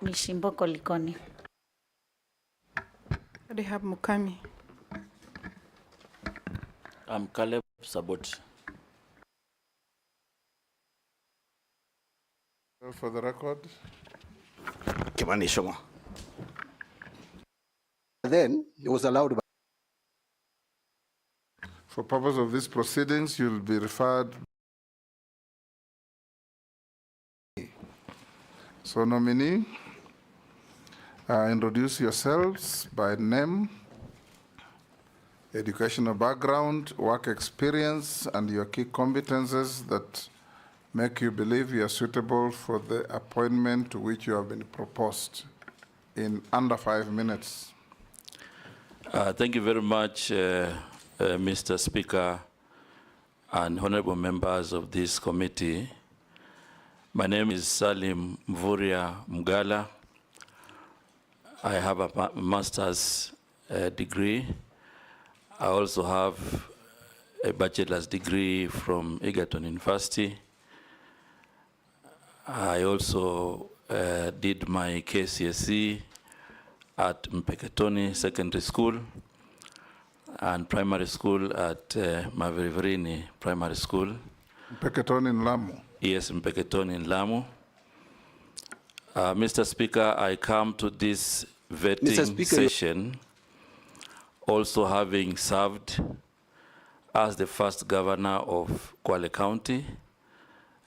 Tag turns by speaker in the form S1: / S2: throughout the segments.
S1: Mishimboko Likoni.
S2: Rehab Mukami.
S3: I'm Caleb Sabot.
S4: For the record.
S5: Kimani Shoma. Then he was allowed.
S4: For purpose of these proceedings, you'll be referred. So, nominee, introduce yourselves by name, educational background, work experience, and your key competences that make you believe you are suitable for the appointment to which you have been proposed in under 5 minutes.
S3: Thank you very much, Mr. Speaker and honorable members of this committee. My name is Salim Mvurya Mgala. I have a master's degree. I also have a bachelor's degree from Egerton University. I also did my KCSE at Mpeketoni Secondary School and primary school at Mvurya Primary School.
S4: Mpeketoni in Lamu.
S3: Yes, Mpeketoni in Lamu. Mr. Speaker, I come to this vetting session also having served as the first governor of Kwale County,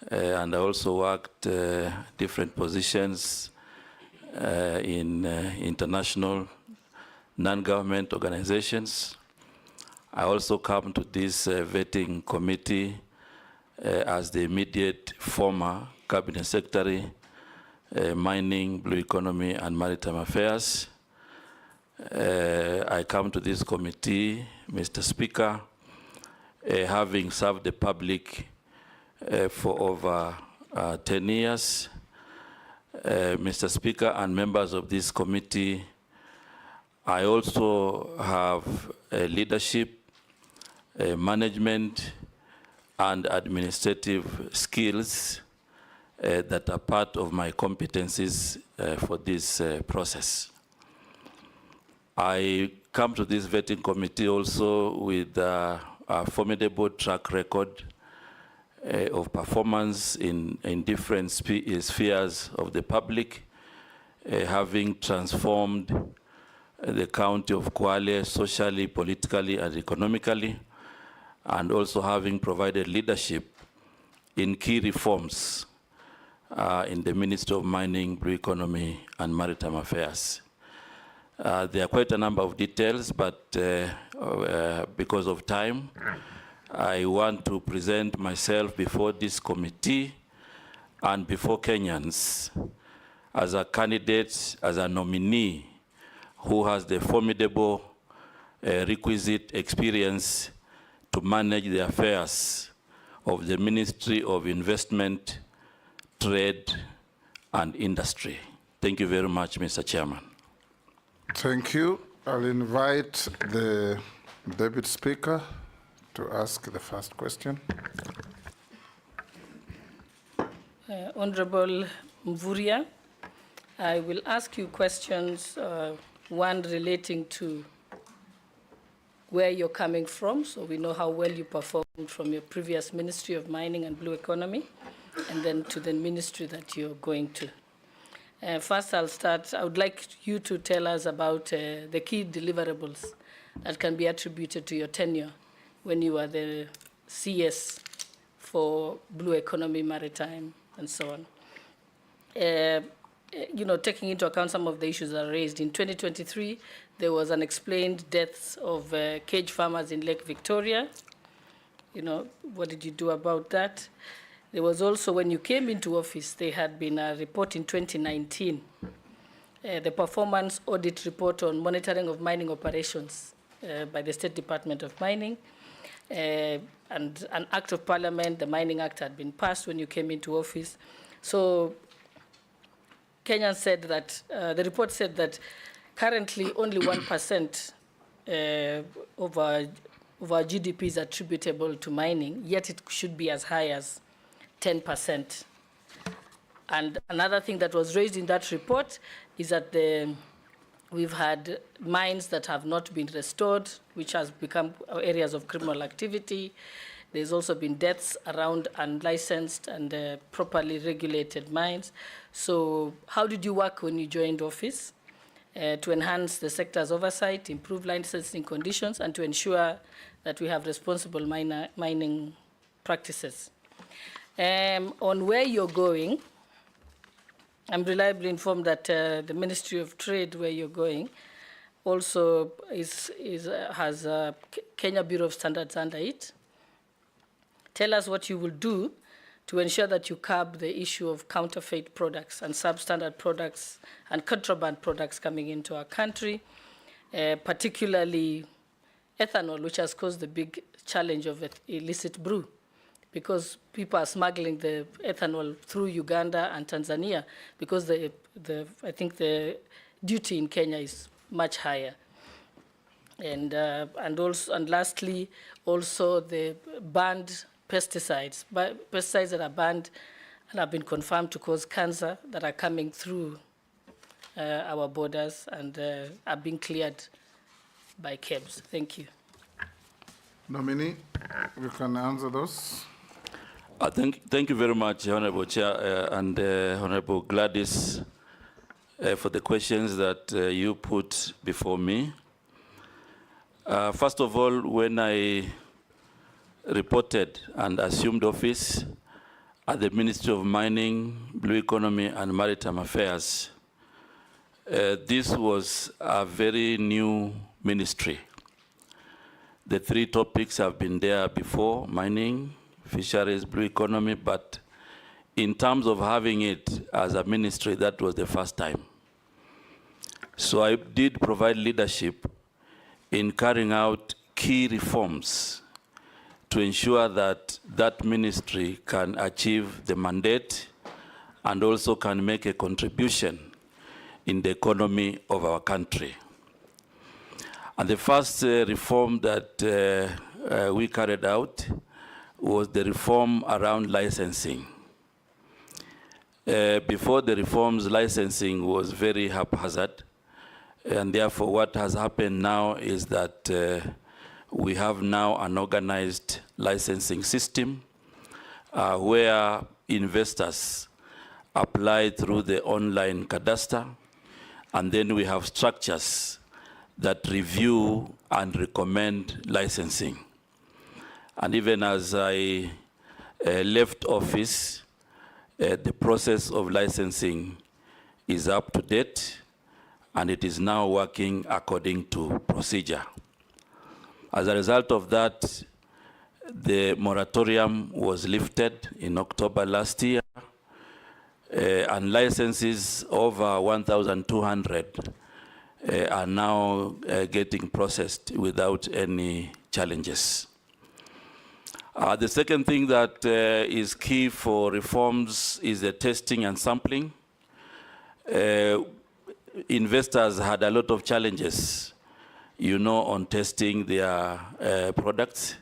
S3: and I also worked different positions in international non-government organizations. I also come to this vetting committee as the immediate former cabinet secretary, mining, blue economy, and maritime affairs. I come to this committee, Mr. Speaker, having served the public for over 10 years. Mr. Speaker and members of this committee, I also have leadership, management, and administrative skills that are part of my competencies for this process. I come to this vetting committee also with a formidable track record of performance in different spheres of the public, having transformed the county of Kwale socially, politically, and economically, and also having provided leadership in key reforms in the Ministry of Mining, Blue Economy, and Maritime Affairs. There are quite a number of details, but because of time, I want to present myself before this committee and before Kenyans as a candidate, as a nominee who has the formidable requisite experience to manage the affairs of the Ministry of Investment, Trade, and Industry. Thank you very much, Mr. Chairman.
S4: Thank you. I'll invite the Deputy Speaker to ask the first question.
S6: Honorable Mvurya, I will ask you questions, one relating to where you're coming from, so we know how well you performed from your previous Ministry of Mining and Blue Economy, and then to the ministry that you're going to. First, I'll start. I would like you to tell us about the key deliverables that can be attributed to your tenure when you were the CS for Blue Economy, Maritime, and so on. You know, taking into account some of the issues that are raised, in 2023, there was unexplained deaths of cage farmers in Lake Victoria. You know, what did you do about that? There was also, when you came into office, there had been a report in 2019, the performance audit report on monitoring of mining operations by the State Department of Mining. And an act of parliament, the Mining Act, had been passed when you came into office. So Kenya said that, the report said that currently only 1% of our GDP is attributable to mining, yet it should be as high as 10%. And another thing that was raised in that report is that we've had mines that have not been restored, which has become areas of criminal activity. There's also been deaths around unlicensed and properly regulated mines. So how did you work when you joined office to enhance the sector's oversight, improve licensing conditions, and to ensure that we have responsible mining practices? On where you're going, I'm reliably informed that the Ministry of Trade, where you're going, also has Kenya Bureau of Standards under it. Tell us what you will do to ensure that you curb the issue of counterfeit products and substandard products and contraband products coming into our country, particularly ethanol, which has caused the big challenge of illicit brew, because people are smuggling the ethanol through Uganda and Tanzania because I think the duty in Kenya is much higher. And lastly, also the banned pesticides that are banned and have been confirmed to cause cancer that are coming through our borders and are being cleared by KEBS. Thank you.
S4: Nominee, you can answer those.
S3: Thank you very much, Honorable Chair and Honorable Gladys, for the questions that you put before me. First of all, when I reported and assumed office at the Ministry of Mining, Blue Economy, and Maritime Affairs, this was a very new ministry. The three topics have been there before: mining, fisheries, blue economy, but in terms of having it as a ministry, that was the first time. So I did provide leadership in carrying out key reforms to ensure that that ministry can achieve the mandate and also can make a contribution in the economy of our country. And the first reform that we carried out was the reform around licensing. Before the reforms, licensing was very haphazard, and therefore what has happened now is that we have now an organized licensing system where investors apply through the online cadastre, and then we have structures that review and recommend licensing. And even as I left office, the process of licensing is up to date, and it is now working according to procedure. As a result of that, the moratorium was lifted in October last year, and licenses over 1,200 are now getting processed without any challenges. The second thing that is key for reforms is the testing and sampling. Investors had a lot of challenges, on testing their products,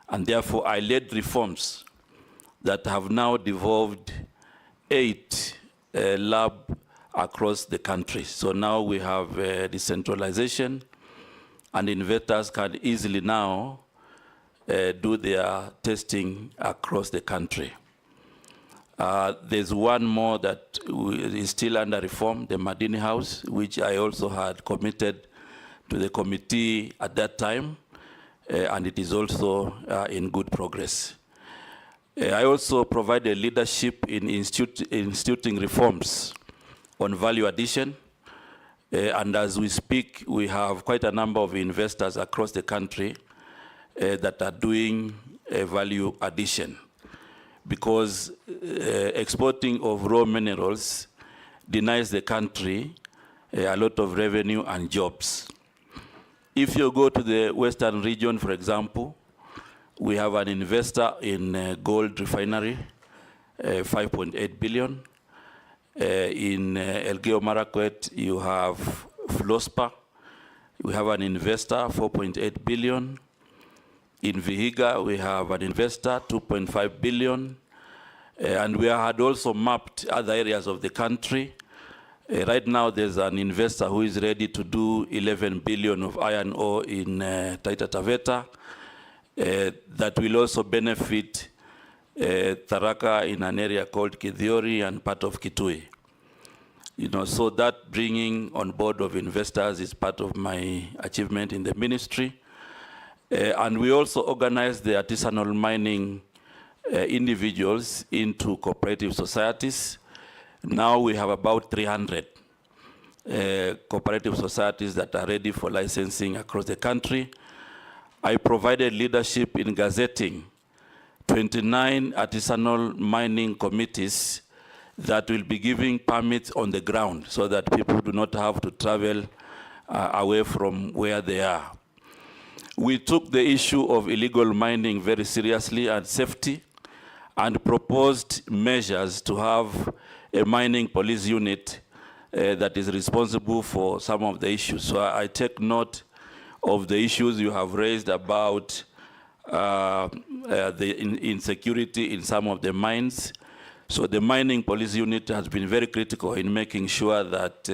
S3: and therefore I led reforms that have now devolved 8 labs across the country. So now we have decentralization, and investors can easily now do their testing across the country. There's one more that is still under reform, the Madini House, which I also had committed to the committee at that time, and it is also in good progress. I also provided leadership in instituting reforms on value addition, and as we speak, we have quite a number of investors across the country that are doing value addition, because exporting of raw minerals denies the country a lot of revenue and jobs. If you go to the Western region, for example, we have an investor in gold refinery, 5.8 billion. In Elgeyo Marakwet, you have Flospa. We have an investor, 4.8 billion. In Vihiga, we have an investor, 2.5 billion. And we had also mapped other areas of the country. Right now, there's an investor who is ready to do 11 billion of iron ore in Taita Taveta. That will also benefit Tharaka in an area called Kithiori and part of Kitui. You know, so that bringing on board of investors is part of my achievement in the ministry. And we also organized the artisanal mining individuals into cooperative societies. Now we have about 300 cooperative societies that are ready for licensing across the country. I provided leadership in gazetting 29 artisanal mining committees that will be giving permits on the ground so that people do not have to travel away from where they are. We took the issue of illegal mining very seriously and safety, and proposed measures to have a mining police unit that is responsible for some of the issues. So I take note of the issues you have raised about the insecurity in some of the mines. So the mining police unit has been very critical in making sure that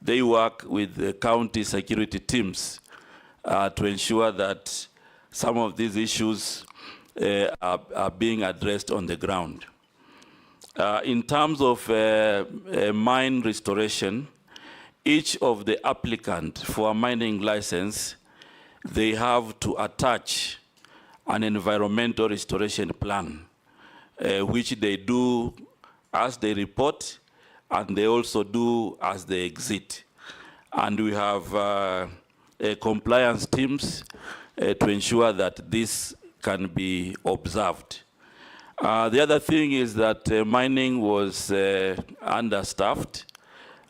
S3: they work with the county security teams to ensure that some of these issues are being addressed on the ground. In terms of mine restoration, each of the applicant for a mining license, they have to attach an environmental restoration plan, which they do as they report, and they also do as they exit. And we have compliance teams to ensure that this can be observed. The other thing is that mining was understaffed,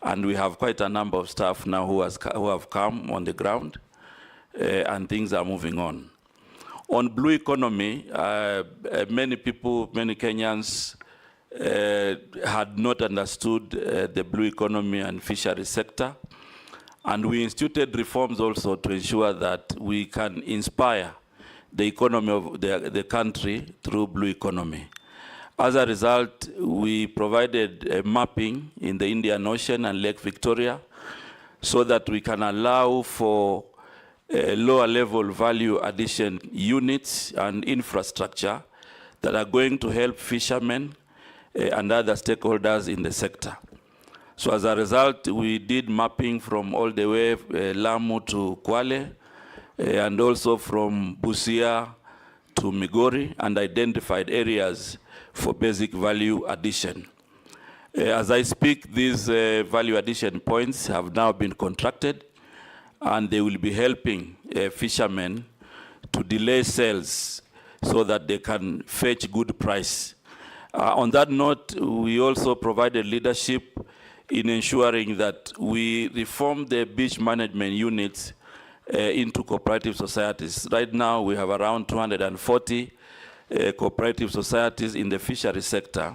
S3: and we have quite a number of staff now who have come on the ground, and things are moving on. On blue economy, many people, many Kenyans had not understood the blue economy and fisheries sector, and we instituted reforms also to ensure that we can inspire the economy of the country through blue economy. As a result, we provided mapping in the Indian Ocean and Lake Victoria so that we can allow for lower level value addition units and infrastructure that are going to help fishermen and other stakeholders in the sector. So as a result, we did mapping from all the way Lamu to Kwale, and also from Busia to Migori, and identified areas for basic value addition. As I speak, these value addition points have now been contracted, and they will be helping fishermen to delay sales so that they can fetch good price. On that note, we also provided leadership in ensuring that we reform the beach management units into cooperative societies. Right now, we have around 240 cooperative societies in the fishery sector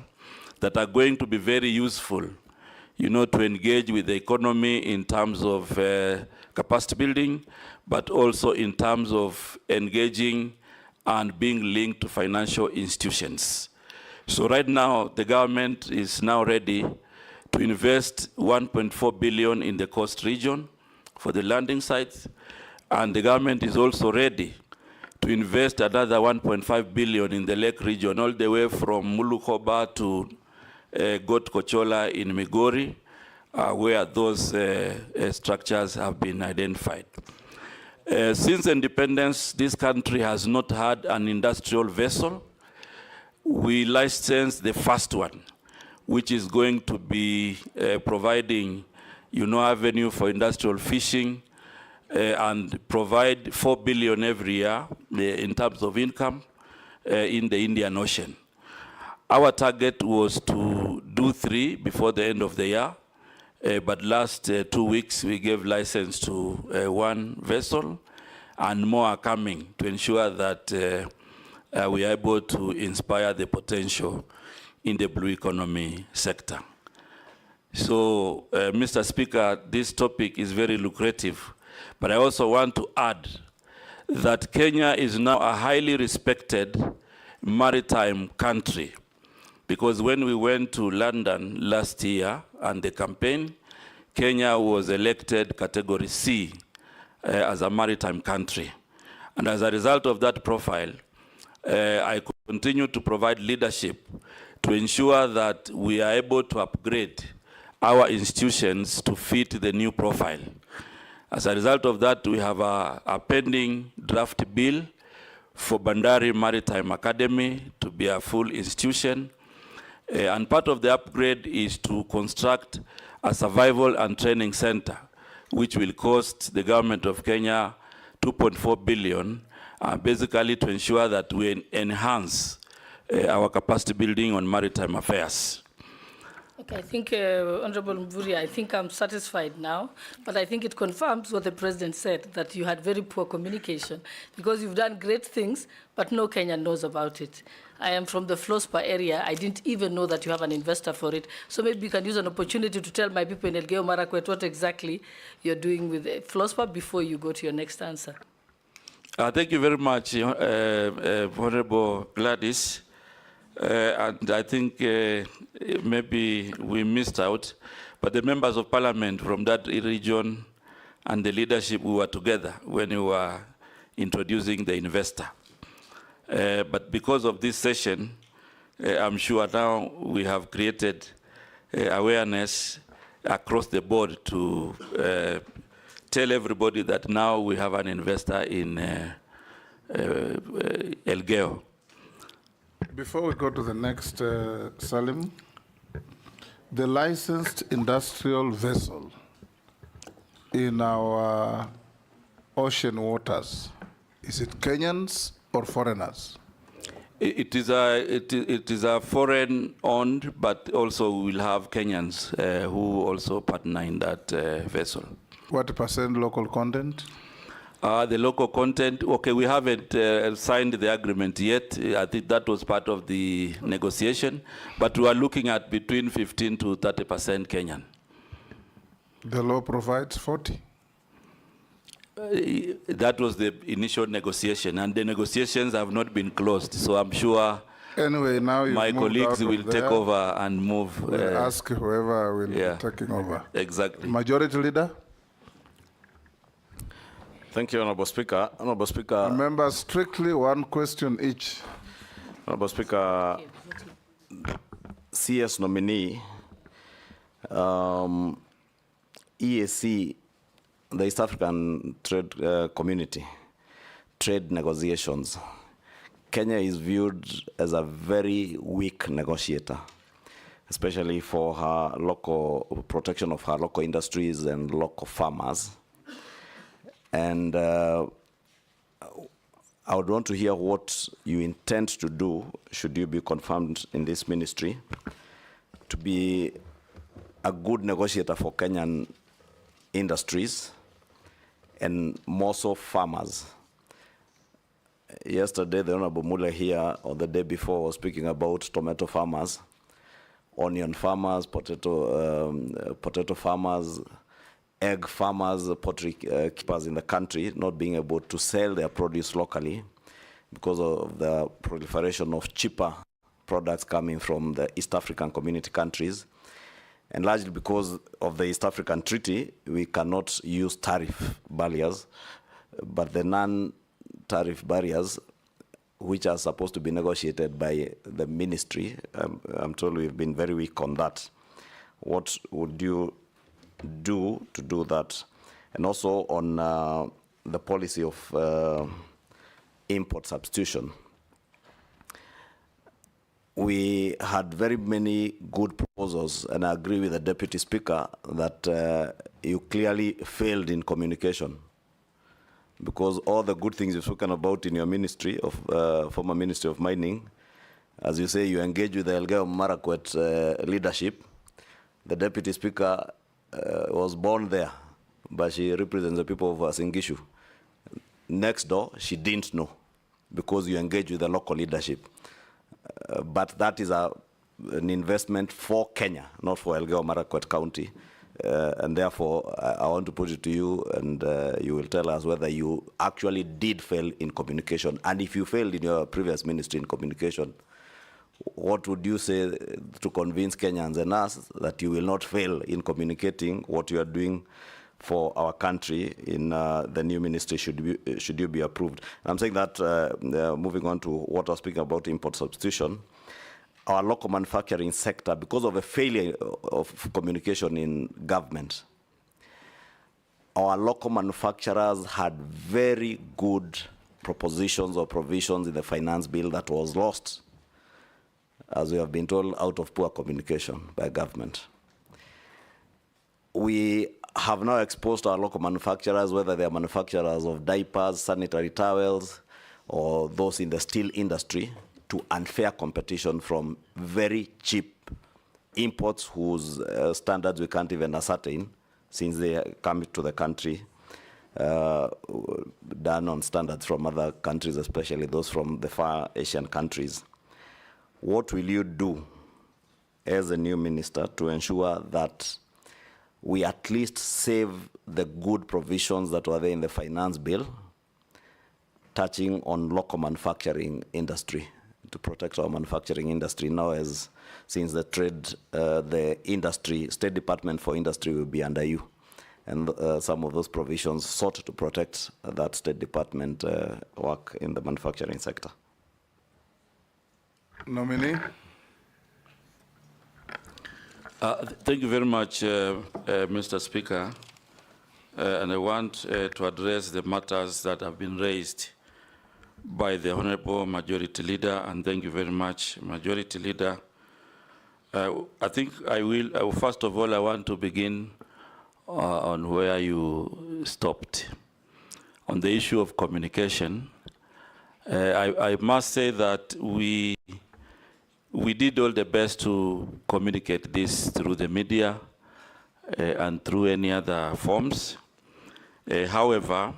S3: that are going to be very useful, you know, to engage with the economy in terms of capacity building, but also in terms of engaging and being linked to financial institutions. So right now, the government is now ready to invest 1.4 billion in the coast region for the landing sites, and the government is also ready to invest another 1.5 billion in the lake region, all the way from Mulukoba to Got Kochola in Migori, where those structures have been identified. Since independence, this country has not had an industrial vessel. We licensed the first one, which is going to be providing, you know, avenue for industrial fishing and provide 4 billion every year in terms of income in the Indian Ocean. Our target was to do 3 before the end of the year, but last 2 weeks we gave license to 1 vessel, and more are coming to ensure that we are able to inspire the potential in the blue economy sector. So, Mr. Speaker, this topic is very lucrative, but I also want to add that Kenya is now a highly respected maritime country. Because when we went to London last year and the campaign, Kenya was elected category C as a maritime country. And as a result of that profile, I continue to provide leadership to ensure that we are able to upgrade our institutions to fit the new profile. As a result of that, we have a pending draft bill for Bandari Maritime Academy to be a full institution. And part of the upgrade is to construct a survival and training center, which will cost the government of Kenya 2.4 billion, basically to ensure that we enhance our capacity building on maritime affairs.
S6: Okay, I think, Honorable Mvurya, I think I'm satisfied now, but I think it confirms what the President said, that you had very poor communication, because you've done great things, but no Kenyan knows about it. I am from the Flospa area. I didn't even know that you have an investor for it. So maybe you can use an opportunity to tell my people in Elgeyo Marakwet what exactly you're doing with Flospa before you go to your next answer.
S3: Thank you very much, Honorable Gladys. And I think maybe we missed out, but the members of parliament from that region and the leadership, we were together when we were introducing the investor. But because of this session, I'm sure now we have created awareness across the board to tell everybody that now we have an investor in Elgeyo.
S4: Before we go to the next, Salim, the licensed industrial vessel in our ocean waters, is it Kenyans or foreigners?
S3: It is a foreign-owned, but also we'll have Kenyans who also partner in that vessel.
S4: What percent local content?
S3: The local content, okay, we haven't signed the agreement yet. I think that was part of the negotiation, but we are looking at between 15 to 30% Kenyan.
S4: The law provides 40.
S3: That was the initial negotiation, and the negotiations have not been closed, so I'm sure
S4: anyway, now
S3: my colleagues will take over and move.
S4: We'll ask whoever will be taking over.
S3: Exactly.
S4: Majority Leader?
S1: Thank you, Honorable Speaker. Honorable Speaker.
S4: Remember, strictly one question each.
S1: Honorable Speaker, CS nominee, EAC, the East African Trade Community, trade negotiations. Kenya is viewed as a very weak negotiator, especially for her local protection of her local industries and local farmers. And I would want to hear what you intend to do, should you be confirmed in this ministry, to be a good negotiator for Kenyan industries and more so farmers. Yesterday, the Honorable Mule here, or the day before, was speaking about tomato farmers, onion farmers, potato farmers, egg farmers, poultry keepers in the country not being able to sell their produce locally because of the proliferation of cheaper products coming from the East African community countries. And largely because of the East African Treaty, we cannot use tariff barriers, but the non-tariff barriers, which are supposed to be negotiated by the ministry, I'm told we've been very weak on that. What would you do to do that? And also on the policy of import substitution. We had very many good proposals, and I agree with the Deputy Speaker that you clearly failed in communication, because all the good things you've spoken about in your ministry of former Ministry of Mining, as you say, you engage with the Elgeyo Marakwet leadership. The Deputy Speaker was born there, but she represents the people of Singishu. Next door, she didn't know, because you engage with the local leadership. But that is an investment for Kenya, not for Elgeyo Marakwet County. And therefore, I want to put it to you, and you will tell us whether you actually did fail in communication. And if you failed in your previous ministry in communication, what would you say to convince Kenyans and us that you will not fail in communicating what you are doing for our country in the new ministry should you be approved? And I'm saying that, moving on to what I was speaking about, import substitution, our local manufacturing sector, because of a failure of communication in government, our local manufacturers had very good propositions or provisions in the finance bill that was lost, as we have been told, out of poor communication by government. We have now exposed our local manufacturers, whether they are manufacturers of diapers, sanitary towels, or those in the steel industry, to unfair competition from very cheap imports whose standards we can't even ascertain since they come to the country, done on standards from other countries, especially those from the far Asian countries. What will you do as a new minister to ensure that we at least save the good provisions that were there in the finance bill touching on local manufacturing industry, to protect our manufacturing industry now, as since the State Department for Industry will be under you, and some of those provisions sought to protect that State Department work in the manufacturing sector.
S4: Nominee.
S3: Thank you very much, Mr. Speaker. And I want to address the matters that have been raised by the Honorable Majority Leader, and thank you very much, Majority Leader. I think I will, first of all, I want to begin on where you stopped. On the issue of communication, I must say that we did all the best to communicate this through the media and through any other forms. However,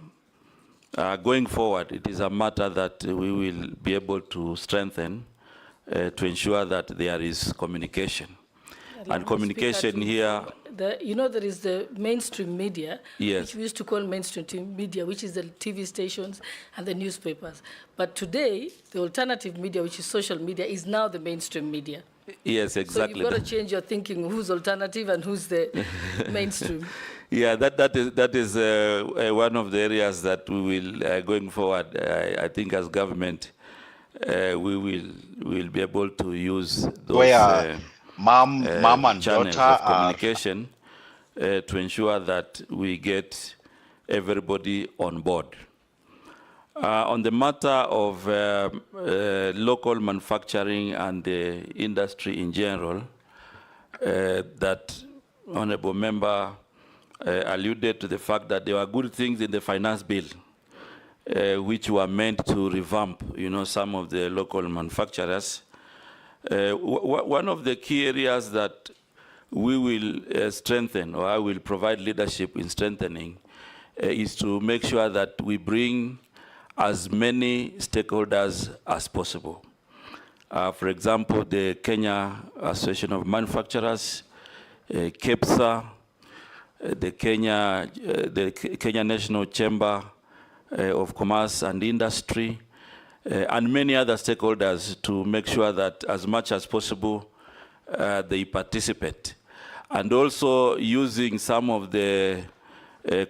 S3: going forward, it is a matter that we will be able to strengthen to ensure that there is communication. And communication here...
S6: you know, there is the mainstream media,
S3: yes,
S6: which we used to call mainstream media, which is the TV stations and the newspapers. But today, the alternative media, which is social media, is now the mainstream media.
S3: Yes, exactly.
S6: So you've got to change your thinking, who's alternative and who's the mainstream.
S3: Yeah, that is one of the areas that we will, going forward, I think as government, we will be able to use those
S2: mom and
S3: channels
S2: daughter
S3: of communication to ensure that we get everybody on board. On the matter of local manufacturing and the industry in general, that Honorable Member alluded to the fact that there were good things in the finance bill which were meant to revamp, you know, some of the local manufacturers. One of the key areas that we will strengthen, or I will provide leadership in strengthening, is to make sure that we bring as many stakeholders as possible. For example, the Kenya Association of Manufacturers, KEPSA, the Kenya National Chamber of Commerce and Industry, and many other stakeholders, to make sure that as much as possible they participate. And also using some of the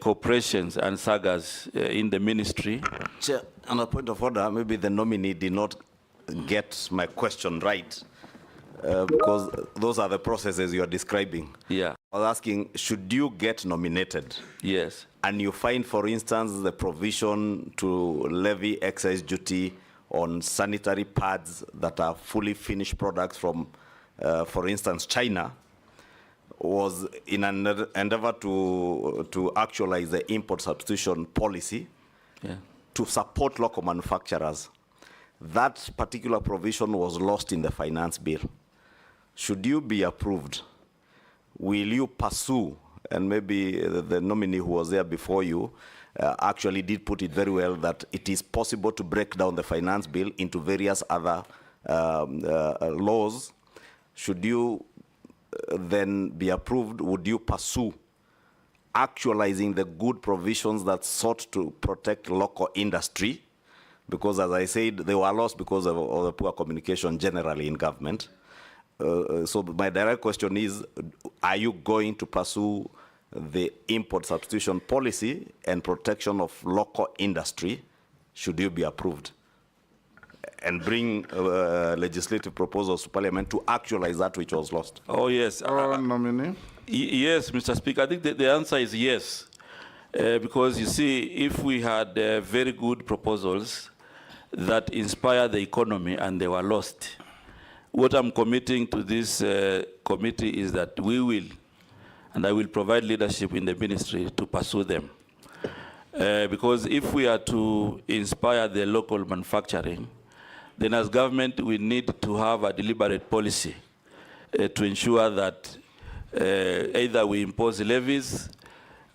S3: corporations and sagas in the ministry.
S1: Chair, on a point of order, maybe the nominee did not get my question right, because those are the processes you are describing.
S3: Yeah.
S1: I was asking, should you get nominated?
S3: Yes.
S1: And you find, for instance, the provision to levy excise duty on sanitary pads that are fully finished products from, for instance, China, was in an endeavor to actualize the import substitution policy,
S3: yeah,
S1: to support local manufacturers. That particular provision was lost in the finance bill. Should you be approved, will you pursue, and maybe the nominee who was there before you actually did put it very well, that it is possible to break down the finance bill into various other laws. Should you then be approved, would you pursue actualizing the good provisions that sought to protect local industry because as I said, they were lost because of the poor communication generally in government. So my direct question is, are you going to pursue the import substitution policy and protection of local industry, should you be approved, and bring legislative proposals to Parliament to actualize that which was lost?
S3: Oh, yes.
S4: Nominee.
S3: Yes, Mr. Speaker, I think the answer is yes. Because you see, if we had very good proposals that inspire the economy and they were lost, what I'm committing to this committee is that we will, and I will provide leadership in the ministry to pursue them. Because if we are to inspire the local manufacturing, then as government we need to have a deliberate policy to ensure that either we impose levies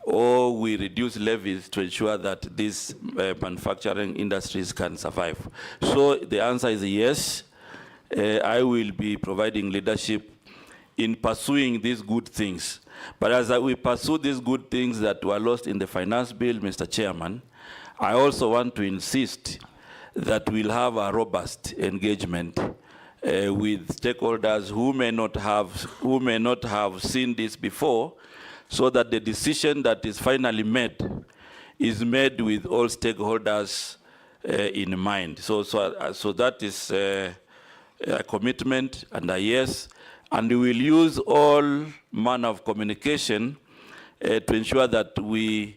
S3: or we reduce levies to ensure that these manufacturing industries can survive. So the answer is yes. I will be providing leadership in pursuing these good things. But as we pursue these good things that were lost in the finance bill, Mr. Chairman, I also want to insist that we'll have a robust engagement with stakeholders who may not have seen this before, so that the decision that is finally made is made with all stakeholders in mind. So that is a commitment and a yes, and we will use all manner of communication to ensure that we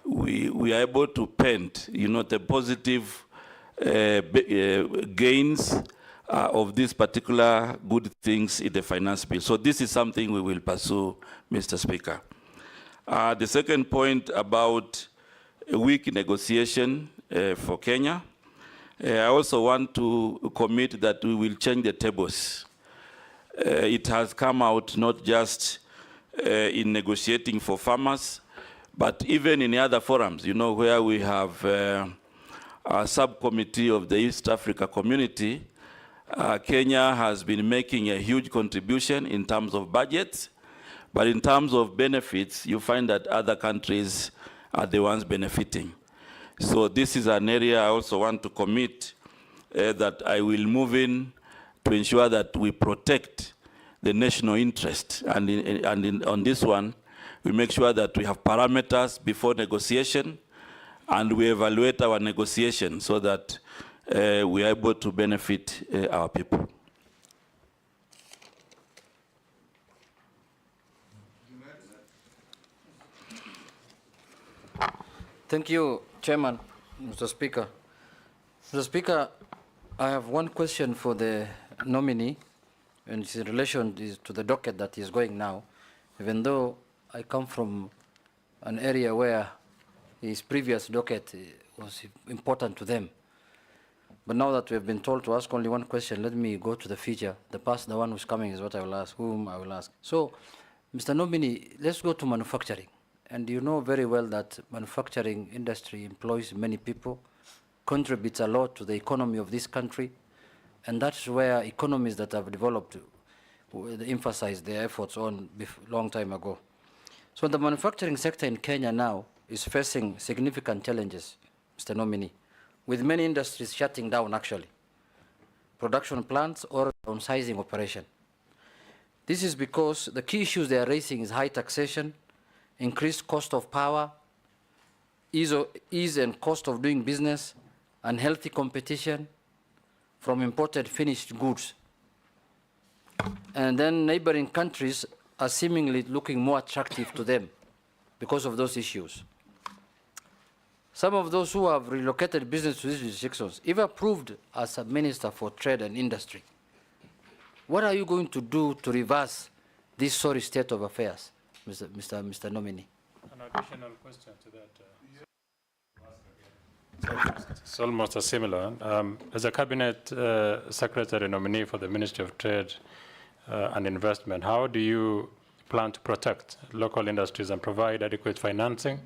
S3: are able to paint, the positive gains of these particular good things in the finance bill. So this is something we will pursue, Mr. Speaker. The second point about a weak negotiation for Kenya, I also want to commit that we will change the tables. It has come out not just in negotiating for farmers, but even in other forums, where we have a subcommittee of the East Africa community. Kenya has been making a huge contribution in terms of budgets, but in terms of benefits, you find that other countries are the ones benefiting. So this is an area I also want to commit that I will move in to ensure that we protect the national interest. And on this one, we make sure that we have parameters before negotiation, and we evaluate our negotiation so that we are able to benefit our people.
S2: Thank you, Chairman, Mr. Speaker. Mr. Speaker, I have one question for the nominee, and it's in relation to the docket that is going now. Even though I come from an area where his previous docket was important to them. But now that we have been told to ask only one question, let me go to the future. The past, the one who's coming is what I will ask, whom I will ask. So, Mr. Nominee, let's go to manufacturing. And you know very well that manufacturing industry employs many people, contributes a lot to the economy of this country, and that's where economies that have developed emphasize their efforts on long time ago. So the manufacturing sector in Kenya now is facing significant challenges, Mr. Nominee, with many industries shutting down actually, production plants or downsizing operation. This is because the key issues they are raising is high taxation, increased cost of power, ease and cost of doing business, unhealthy competition from imported finished goods. And then neighboring countries are seemingly looking more attractive to them because of those issues. Some of those who have relocated business to these jurisdictions, if approved as a Minister for Trade and Industry, what are you going to do to reverse this sorry state of affairs, Mr. Nominee?
S7: An additional question to that. It's almost a similar one. As a Cabinet Secretary nominee for the Ministry of Trade and Investment, how do you plan to protect local industries and provide adequate financing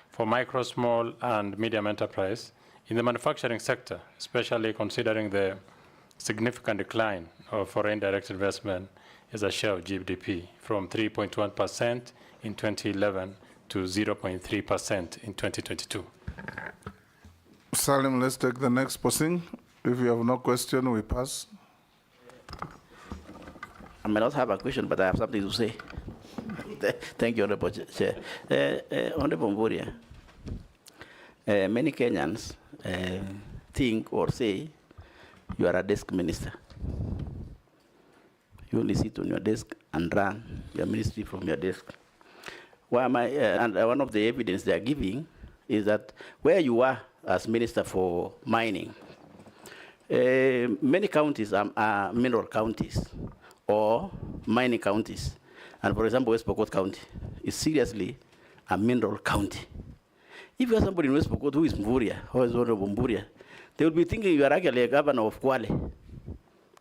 S7: for micro, small, and medium enterprise in the manufacturing sector, especially considering the significant decline of foreign direct investment as a share of GDP from 3.1% in 2011 to 0.3% in 2022?
S4: Salim, let's take the next person. If you have no question, we pass.
S8: I may not have a question, but I have something to say. Thank you, Honorable Chair. Honorable Mvurya, many Kenyans think or say you are a desk minister. You only sit on your desk and run your ministry from your desk. Why am I, and one of the evidence they are giving is that where you are as Minister for Mining, many counties are mineral counties or mining counties. And for example, West Pokot County is seriously a mineral county. If you have somebody in West Pokot who is Mvurya, or is Honorable Mvurya, they will be thinking you are actually a governor of Kwale.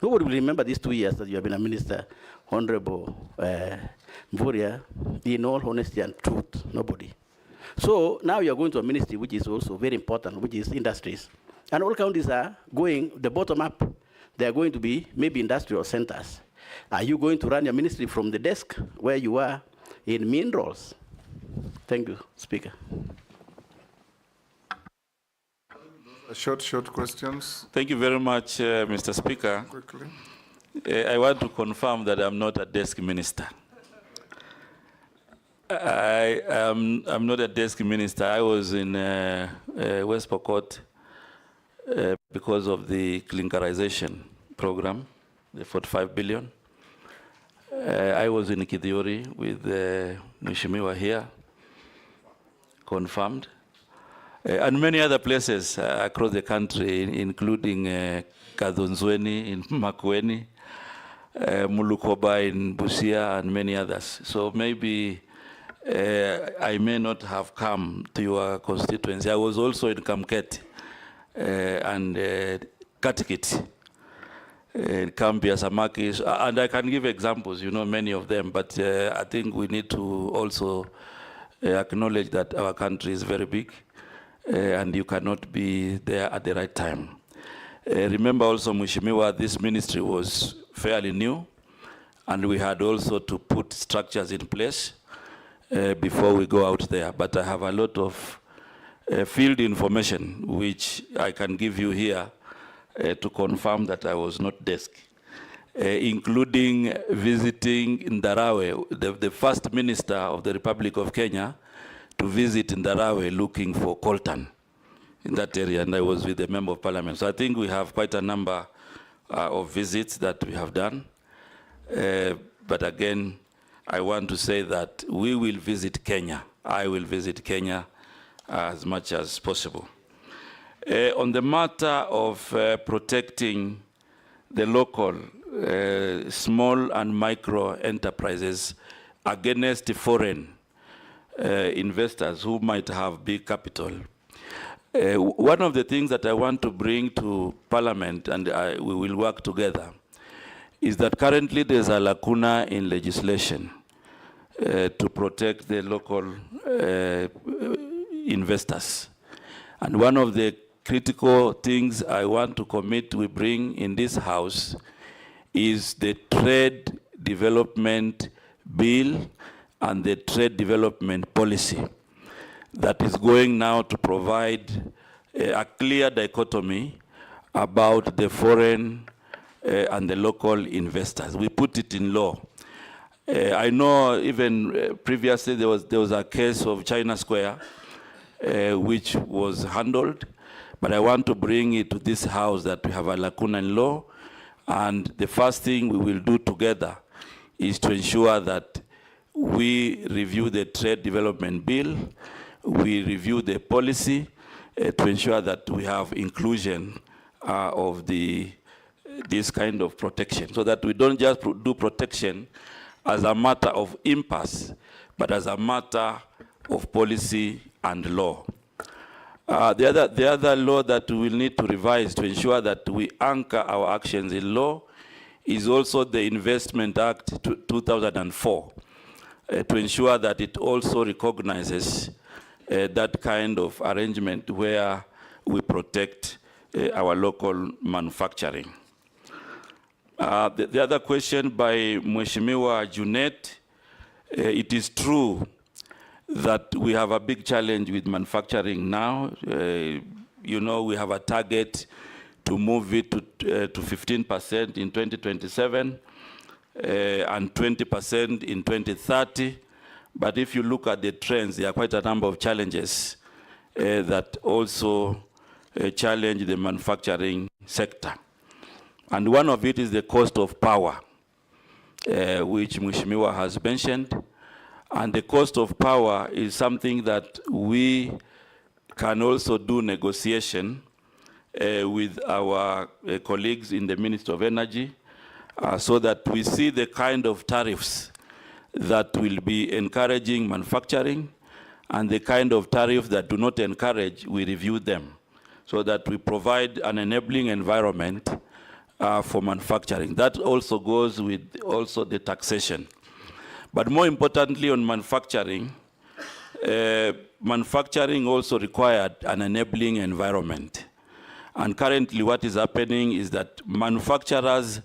S8: Nobody will remember these 2 years that you have been a minister, Honorable Mvurya, in all honesty and truth, nobody. So now you are going to a ministry which is also very important, which is industries. And all counties are going, the bottom up, they are going to be maybe industrial centers. Are you going to run your ministry from the desk where you are in minerals? Thank you, Speaker.
S4: Short questions.
S3: Thank you very much, Mr. Speaker.
S4: Quickly.
S3: I want to confirm that I'm not a desk minister. I'm not a desk minister. I was in West Pokot because of the clinkerization program, the 45 billion. I was in Kithiori with Mheshimiwa here, confirmed. And many other places across the country, including Kadhonzweni in Makueni, Mulukoba in Busia, and many others. So maybe I may not have come to your constituency. I was also in Kamket and Katikit, Kambia, Samakis, and I can give examples, you know, many of them, but I think we need to also acknowledge that our country is very big. And you cannot be there at the right time. Remember also, Mheshimiwa, this ministry was fairly new, and we had also to put structures in place before we go out there. But I have a lot of field information, which I can give you here to confirm that I was not desk, including visiting Ndarawe, the first minister of the Republic of Kenya, to visit Ndarawe looking for coltan in that area, and I was with the Member of Parliament. So I think we have quite a number of visits that we have done. But again, I want to say that we will visit Kenya. I will visit Kenya as much as possible. On the matter of protecting the local small and micro enterprises against the foreign investors who might have big capital. One of the things that I want to bring to Parliament, and we will work together, is that currently there's a lacuna in legislation to protect the local investors. And one of the critical things I want to commit we bring in this House is the Trade Development Bill and the Trade Development Policy that is going now to provide a clear dichotomy about the foreign and the local investors. We put it in law. I know even previously there was a case of China Square which was handled, but I want to bring it to this House that we have a lacuna in law, and the first thing we will do together is to ensure that we review the Trade Development Bill, we review the policy to ensure that we have inclusion of this kind of protection, so that we don't just do protection as a matter of impasse, but as a matter of policy and law. The other law that we will need to revise to ensure that we anchor our actions in law is also the Investment Act 2004. To ensure that it also recognizes that kind of arrangement where we protect our local manufacturing. The other question by Mheshimiwa Junet, it is true that we have a big challenge with manufacturing now. we have a target to move it to 15% in 2027 and 20% in 2030. But if you look at the trends, there are quite a number of challenges that also challenge the manufacturing sector. And one of it is the cost of power, which Mheshimiwa has mentioned. And the cost of power is something that we can also do negotiation with our colleagues in the Ministry of Energy so that we see the kind of tariffs that will be encouraging manufacturing and the kind of tariffs that do not encourage, we review them so that we provide an enabling environment for manufacturing. That also goes with also the taxation. But more importantly on manufacturing, manufacturing also required an enabling environment. And currently what is happening is that manufacturers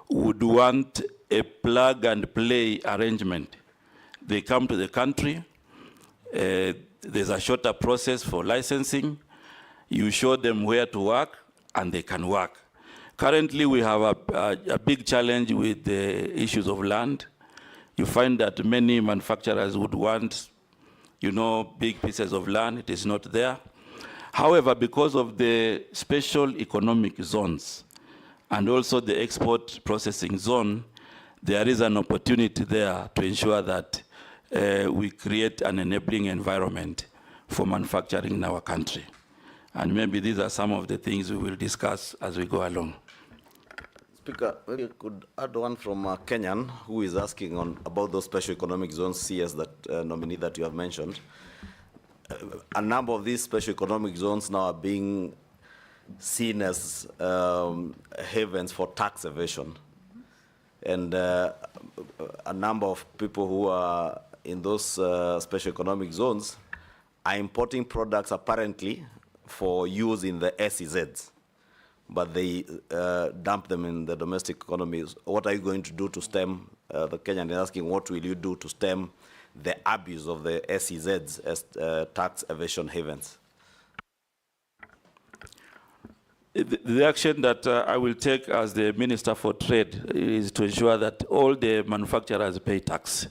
S3: would want a plug and play arrangement. They come to the country, there's a shorter process for licensing, you show them where to work and they can work. Currently we have a big challenge with the issues of land. You find that many manufacturers would want, big pieces of land. It is not there. However, because of the special economic zones and also the export processing zone, there is an opportunity there to ensure that we create an enabling environment for manufacturing in our country. And maybe these are some of the things we will discuss as we go along.
S1: Speaker, maybe you could add one from Kenyan who is asking about those special economic zones, CS, that nominee that you have mentioned. A number of these special economic zones now are being seen as havens for tax evasion. And a number of people who are in those special economic zones are importing products apparently for use in the SEZs, but they dump them in the domestic economy. What are you going to do to stem, the Kenyan is asking, what will you do to stem the abuse of the SEZs as tax evasion havens?
S3: The action that I will take as the Minister for Trade is to ensure that all the manufacturers pay tax.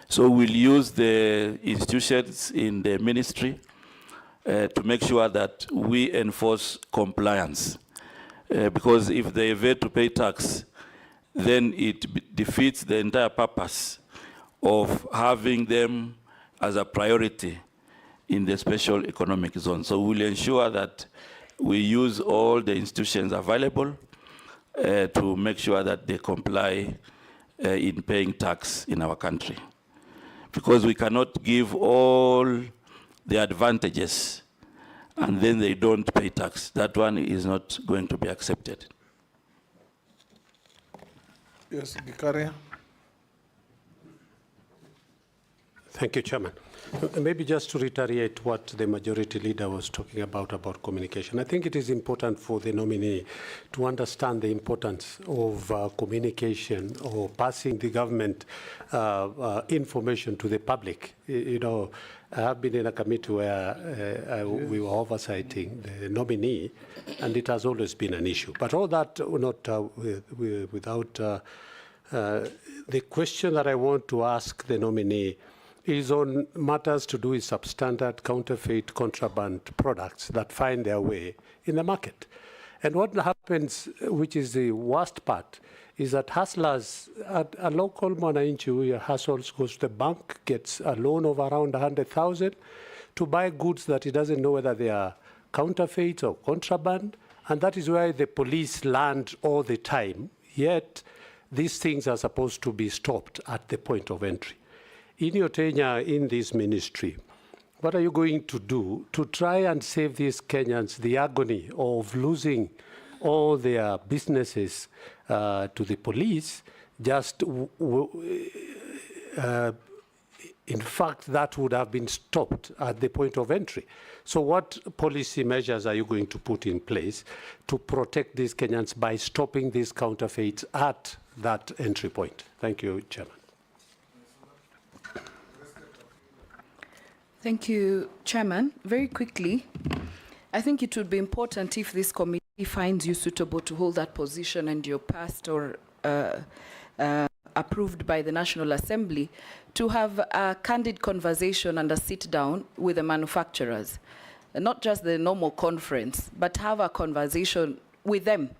S3: So we'll use the institutions in the ministry to make sure that we enforce compliance. Because if they evade to pay tax, then it defeats the entire purpose of having them as a priority in the special economic zone. So we'll ensure that we use all the institutions available to make sure that they comply in paying tax in our country. Because we cannot give all the advantages and then they don't pay tax. That one is not going to be accepted.
S9: Yes, Gikaria. Thank you, Chairman. Maybe just to reiterate what the majority leader was talking about communication. I think it is important for the nominee to understand the importance of communication or passing the government information to the public. I have been in a committee where we were oversighting the nominee, and it has always been an issue. But all that not without the question that I want to ask the nominee is on matters to do with substandard, counterfeit, contraband products that find their way in the market. And what happens, which is the worst part, is that hustlers, a local mwananchi who hustles, goes to the bank, gets a loan of around 100,000 to buy goods that he doesn't know whether they are counterfeit or contraband, and that is why the police land all the time. Yet, these things are supposed to be stopped at the point of entry. In your tenure in this ministry, what are you going to do to try and save these Kenyans the agony of losing all their businesses to the police? In fact, that would have been stopped at the point of entry. So what policy measures are you going to put in place to protect these Kenyans by stopping these counterfeits at that entry point? Thank you, Chairman.
S10: Thank you, Chairman. Very quickly, I think it would be important if this committee finds you suitable to hold that position and you're passed or approved by the National Assembly, to have a candid conversation and a sit down with the manufacturers. And not just the normal conference, but have a conversation with them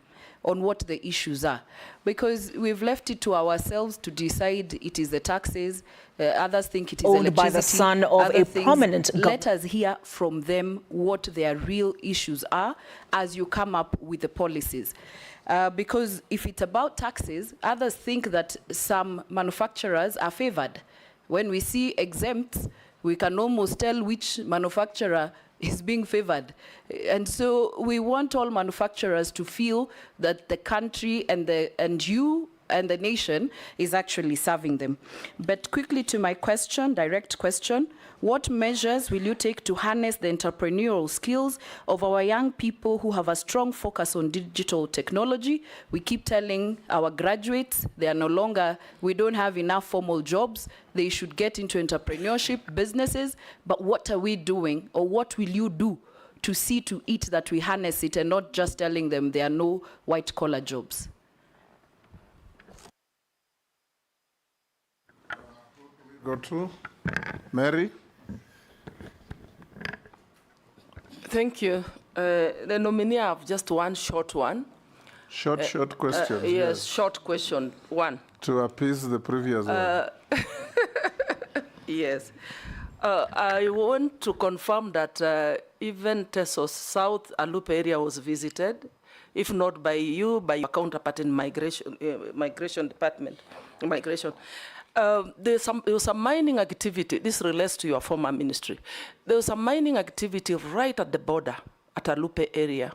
S10: on what the issues are. Because we've left it to ourselves to decide it is the taxes, others think it is
S11: owned
S10: electricity.
S11: by the son of
S10: other
S11: a
S10: things.
S11: prominent
S10: Let us hear from them what their real issues are as you come up with the policies. Because if it's about taxes, others think that some manufacturers are favored. When we see exempts, we can almost tell which manufacturer is being favored. And so we want all manufacturers to feel that the country and you and the nation is actually serving them. But quickly to my question, direct question, what measures will you take to harness the entrepreneurial skills of our young people who have a strong focus on digital technology? We keep telling our graduates they are no longer, we don't have enough formal jobs. They should get into entrepreneurship, businesses. But what are we doing, or what will you do to see to it that we harness it and not just telling them there are no white-collar jobs?
S4: Go to Mary.
S12: Thank you. The nominee, I have just one short one.
S4: Short questions.
S12: Yes, short question, one.
S4: To appease the previous one.
S12: Yes. I want to confirm that even Tesos South Alupe area was visited, if not by you, by your counterpart in migration department, immigration. There was a mining activity. This relates to your former ministry. There was a mining activity right at the border, at Alupe area,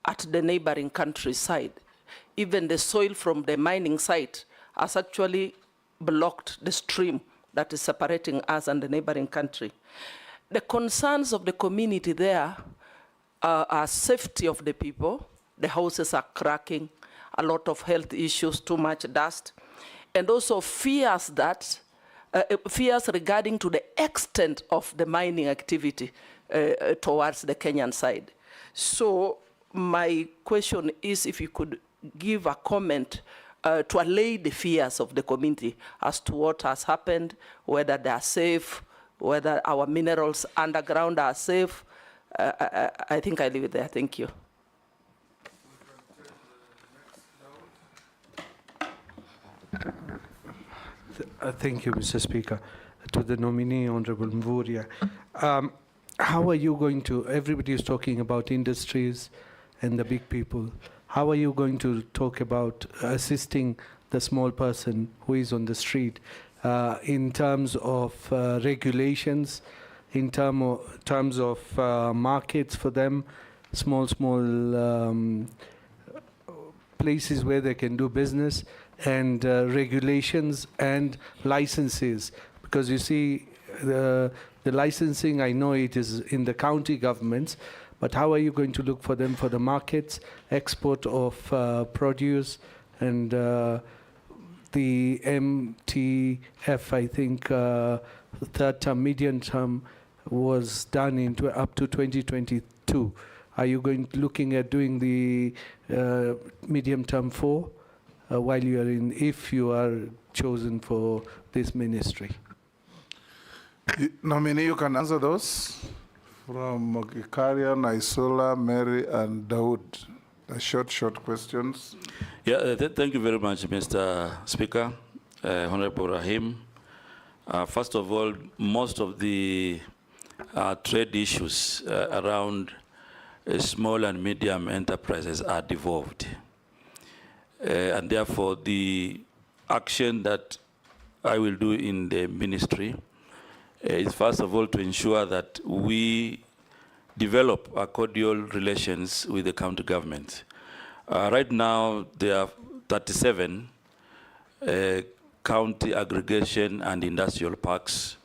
S12: at the neighboring countryside. Even the soil from the mining site has actually blocked the stream that is separating us and the neighboring country. The concerns of the community there are safety of the people. The houses are cracking, a lot of health issues, too much dust, and also fears regarding to the extent of the mining activity towards the Kenyan side. So my question is if you could give a comment to allay the fears of the community as to what has happened, whether they are safe, whether our minerals underground are safe. I think I leave it there. Thank you.
S13: Thank you, Mr. Speaker. To the nominee, Honorable Mvurya. How are you going to, everybody is talking about industries and the big people. How are you going to talk about assisting the small person who is on the street in terms of regulations, in terms of markets for them, small places where they can do business, and regulations and licenses? Because you see, the licensing, I know it is in the county governments, but how are you going to look for them for the markets, export of produce, and the MTF, I think, third term, medium term, was done up to 2022. Are you looking at doing the medium term 4 while you are if you are chosen for this ministry?
S4: Nominee, you can answer those from Gikaria, Naisula, Mary, and Dawood. The short questions.
S3: Yeah, thank you very much, Mr. Speaker, Honorable Rahim. First of all, most of the trade issues around small and medium enterprises are devolved. And therefore, the action that I will do in the ministry is first of all to ensure that we develop a cordial relations with the county government. Right now, there are 37 county aggregation and industrial parks,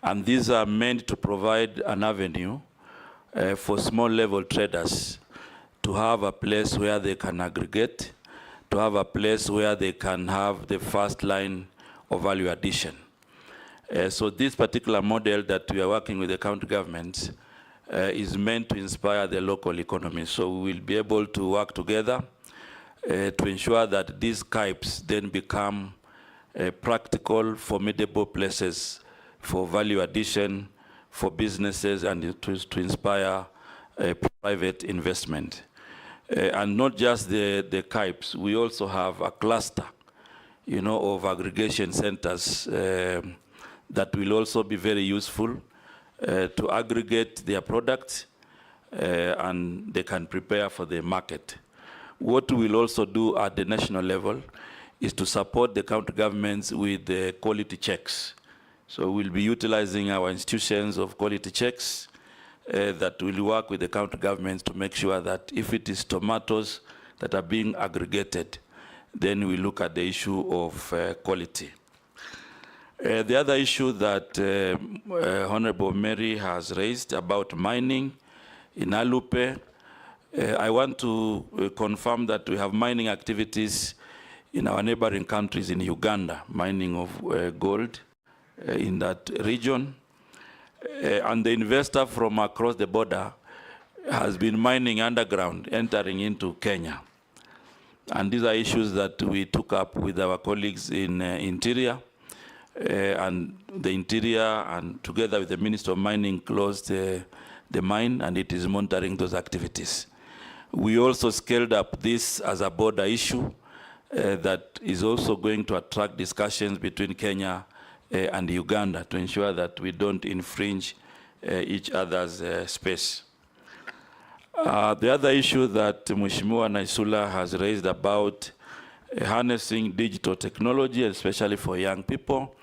S3: and these are meant to provide an avenue for small level traders to have a place where they can aggregate, to have a place where they can have the first line of value addition. So this particular model that we are working with the county governments is meant to inspire the local economy. So we will be able to work together to ensure that these CAIPs then become practical, formidable places for value addition, for businesses, and to inspire private investment. And not just the CAIPs, we also have a cluster, of aggregation centers that will also be very useful to aggregate their products and they can prepare for the market. What we'll also do at the national level is to support the county governments with the quality checks. So we'll be utilizing our institutions of quality checks that will work with the county governments to make sure that if it is tomatoes that are being aggregated, then we look at the issue of quality. The other issue that Honorable Mary has raised about mining in Alupe, I want to confirm that we have mining activities in our neighboring countries in Uganda, mining of gold in that region. And the investor from across the border has been mining underground, entering into Kenya. And these are issues that we took up with our colleagues in Interior, and the Interior, and together with the Minister of Mining, closed the mine, and it is monitoring those activities. We also scaled up this as a border issue that is also going to attract discussions between Kenya and Uganda to ensure that we don't infringe each other's space. The other issue that Mheshimiwa Naisula has raised about harnessing digital technology, especially for young people.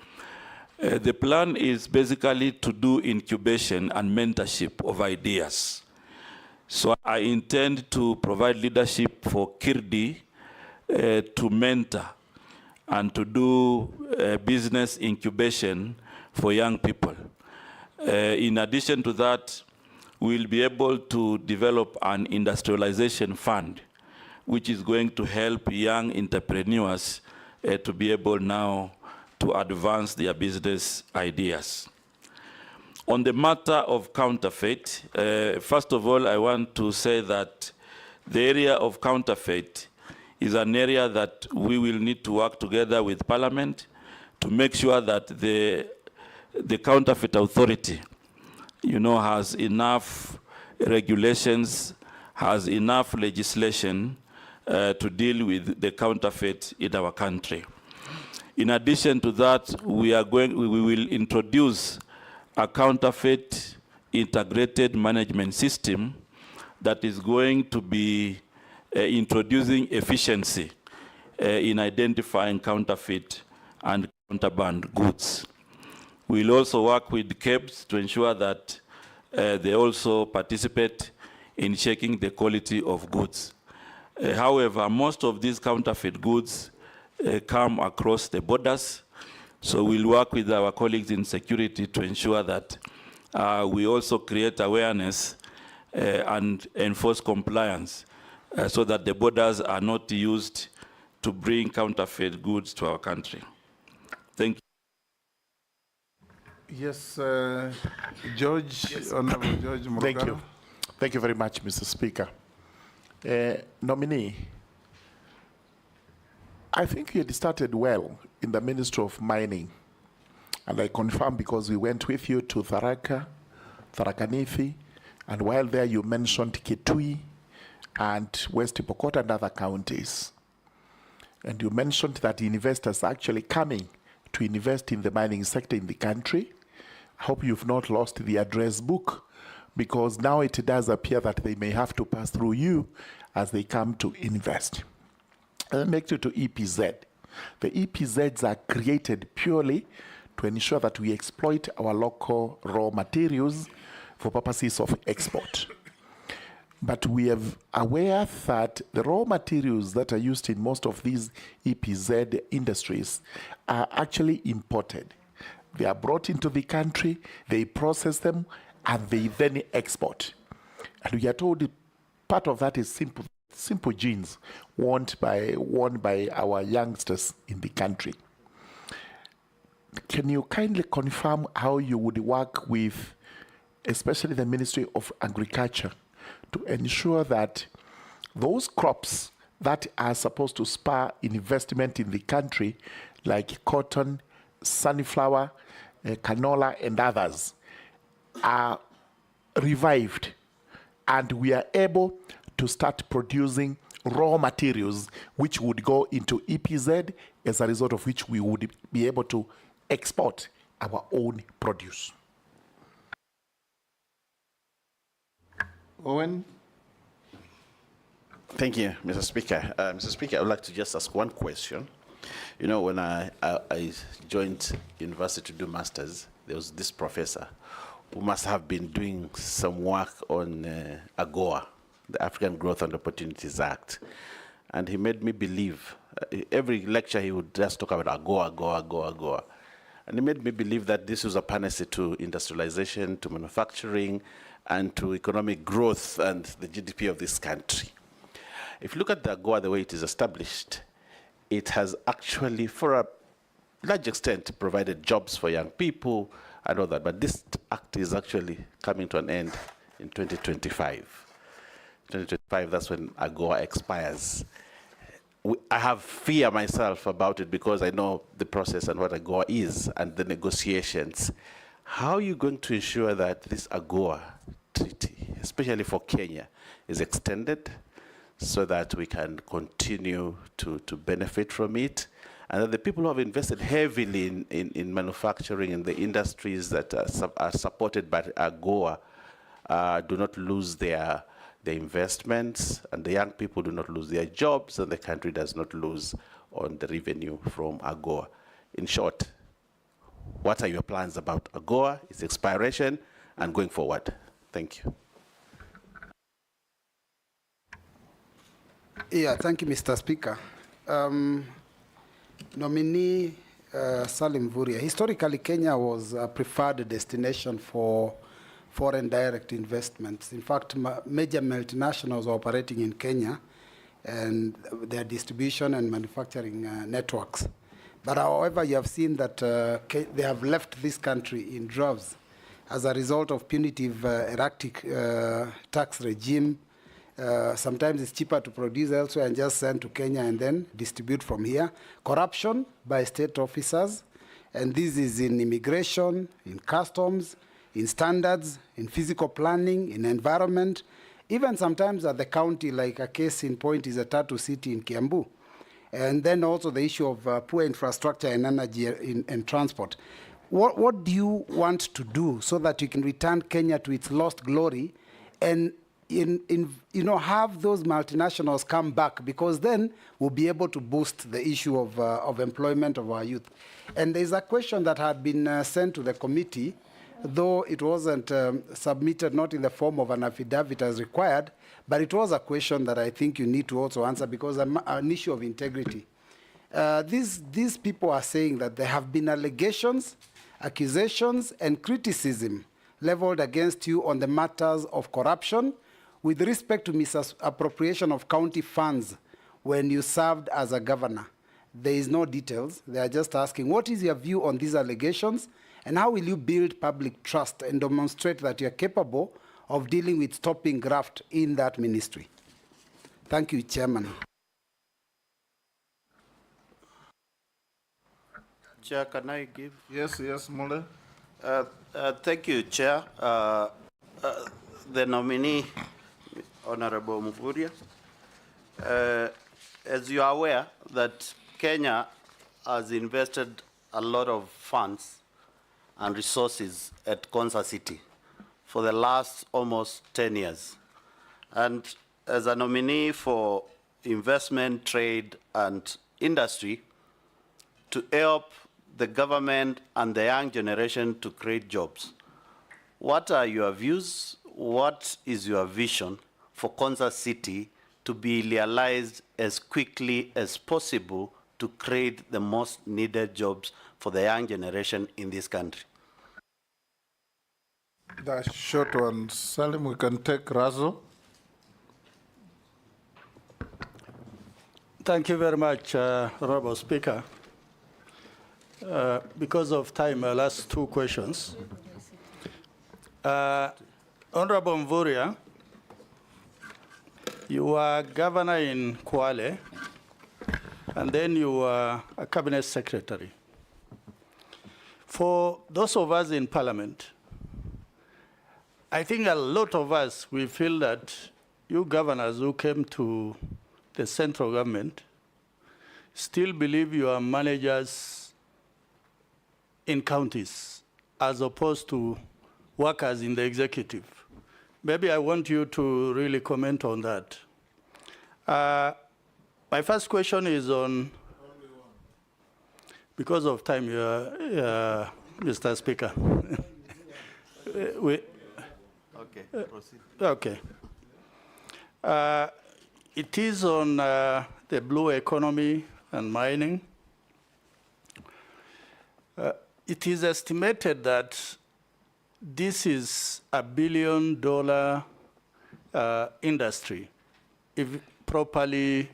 S3: The plan is basically to do incubation and mentorship of ideas. So I intend to provide leadership for Kirdi to mentor and to do business incubation for young people. In addition to that, we'll be able to develop an industrialization fund, which is going to help young entrepreneurs to be able now to advance their business ideas. On the matter of counterfeit, first of all, I want to say that the area of counterfeit is an area that we will need to work together with Parliament to make sure that the Counterfeit Authority, has enough regulations, has enough legislation to deal with the counterfeit in our country. In addition to that, we will introduce a counterfeit integrated management system that is going to be introducing efficiency in identifying counterfeit and contraband goods. We'll also work with KEBS to ensure that they also participate in checking the quality of goods. However, most of these counterfeit goods come across the borders, so we'll work with our colleagues in security to ensure that we also create awareness and enforce compliance so that the borders are not used to bring counterfeit goods to our country. Thank you.
S4: Yes, George, yes. Honorable George Murugano.
S11: Thank you. Thank you very much, Mr. Speaker. Nominee, I think you had started well in the Ministry of Mining, and I confirm because we went with you to Tharaka Nithi, and while there you mentioned Kitui and West Pokot and other counties. And you mentioned that investors are actually coming to invest in the mining sector in the country. I hope you've not lost the address book, because now it does appear that they may have to pass through you as they come to invest. I'll make it to EPZ. The EPZs are created purely to ensure that we exploit our local raw materials for purposes of export. But we are aware that the raw materials that are used in most of these EPZ industries are actually imported. They are brought into the country, they process them, and they then export. And we are told part of that is simple jeans worn by our youngsters in the country. Can you kindly confirm how you would work with especially the Ministry of Agriculture, to ensure that those crops that are supposed to spur investment in the country, like cotton, sunflower, canola, and others, are revived, and we are able to start producing raw materials which would go into EPZ, as a result of which we would be able to export our own produce.
S4: Owen?
S5: Thank you, Mr. Speaker. Mr. Speaker, I would like to just ask one question. You know, when I joined university to do masters, there was this professor who must have been doing some work on AGOA, the African Growth and Opportunities Act. And he made me believe, every lecture he would just talk about AGOA, AGOA, AGOA, AGOA. And he made me believe that this was a panacea to industrialization, to manufacturing, and to economic growth and the GDP of this country. If you look at the AGOA, the way it is established, it has actually, for a large extent, provided jobs for young people and all that. But this act is actually coming to an end in 2025. 2025, that's when AGOA expires. I have fear myself about it because I know the process and what AGOA is and the negotiations. How are you going to ensure that this AGOA treaty, especially for Kenya, is extended so that we can continue to benefit from it, and that the people who have invested heavily in manufacturing in the industries that are supported by AGOA do not lose their investments, and the young people do not lose their jobs, and the country does not lose on the revenue from AGOA. In short, what are your plans about AGOA, its expiration, and going forward? Thank you.
S14: Yeah, thank you, Mr. Speaker. Nominee Salim Mvurya. Historically, Kenya was a preferred destination for foreign direct investments. In fact, major multinationals are operating in Kenya and their distribution and manufacturing networks. But however, you have seen that they have left this country in droves as a result of punitive erratic tax regime. Sometimes it's cheaper to produce elsewhere and just send to Kenya and then distribute from here. Corruption by state officers, and this is in immigration, in customs, in standards, in physical planning, in environment, even sometimes at the county, like a case in point is a Tatu City in Kiambu. And then also the issue of poor infrastructure and energy and transport. What do you want to do so that you can return Kenya to its lost glory and have those multinationals come back, because then we'll be able to boost the issue of employment of our youth. And there's a question that had been sent to the committee, though it wasn't submitted, not in the form of an affidavit as required, but it was a question that I think you need to also answer because an issue of integrity. These people are saying that there have been allegations, accusations, and criticism leveled against you on the matters of corruption with respect to misappropriation of county funds when you served as a governor. There is no details. They are just asking, what is your view on these allegations, and how will you build public trust and demonstrate that you are capable of dealing with stopping graft in that ministry? Thank you, Chairman.
S8: Chair, can I give?
S4: Yes, Mule.
S8: Thank you, Chair. The nominee, Honorable Mvurya. As you are aware, that Kenya has invested a lot of funds and resources at Konza City for the last almost 10 years. And as a nominee for investment, trade, and industry, to help the government and the young generation to create jobs, what are your views? What is your vision for Konza City to be realized as quickly as possible to create the most needed jobs for the young generation in this country?
S4: The short one, Salim, we can take Razo.
S15: Thank you very much, Honorable Speaker. Because of time, I'll ask two questions. Honorable Mvurya, you were governor in Kwale, and then you were a cabinet secretary. For those of us in parliament, I think a lot of us, we feel that you governors who came to the central government still believe you are managers in counties as opposed to workers in the executive. Maybe I want you to really comment on that. My first question is on, because of time, Mr. Speaker.
S8: Okay, proceed.
S15: Okay. It is on the blue economy and mining. It is estimated that this is $1 billion industry, if properly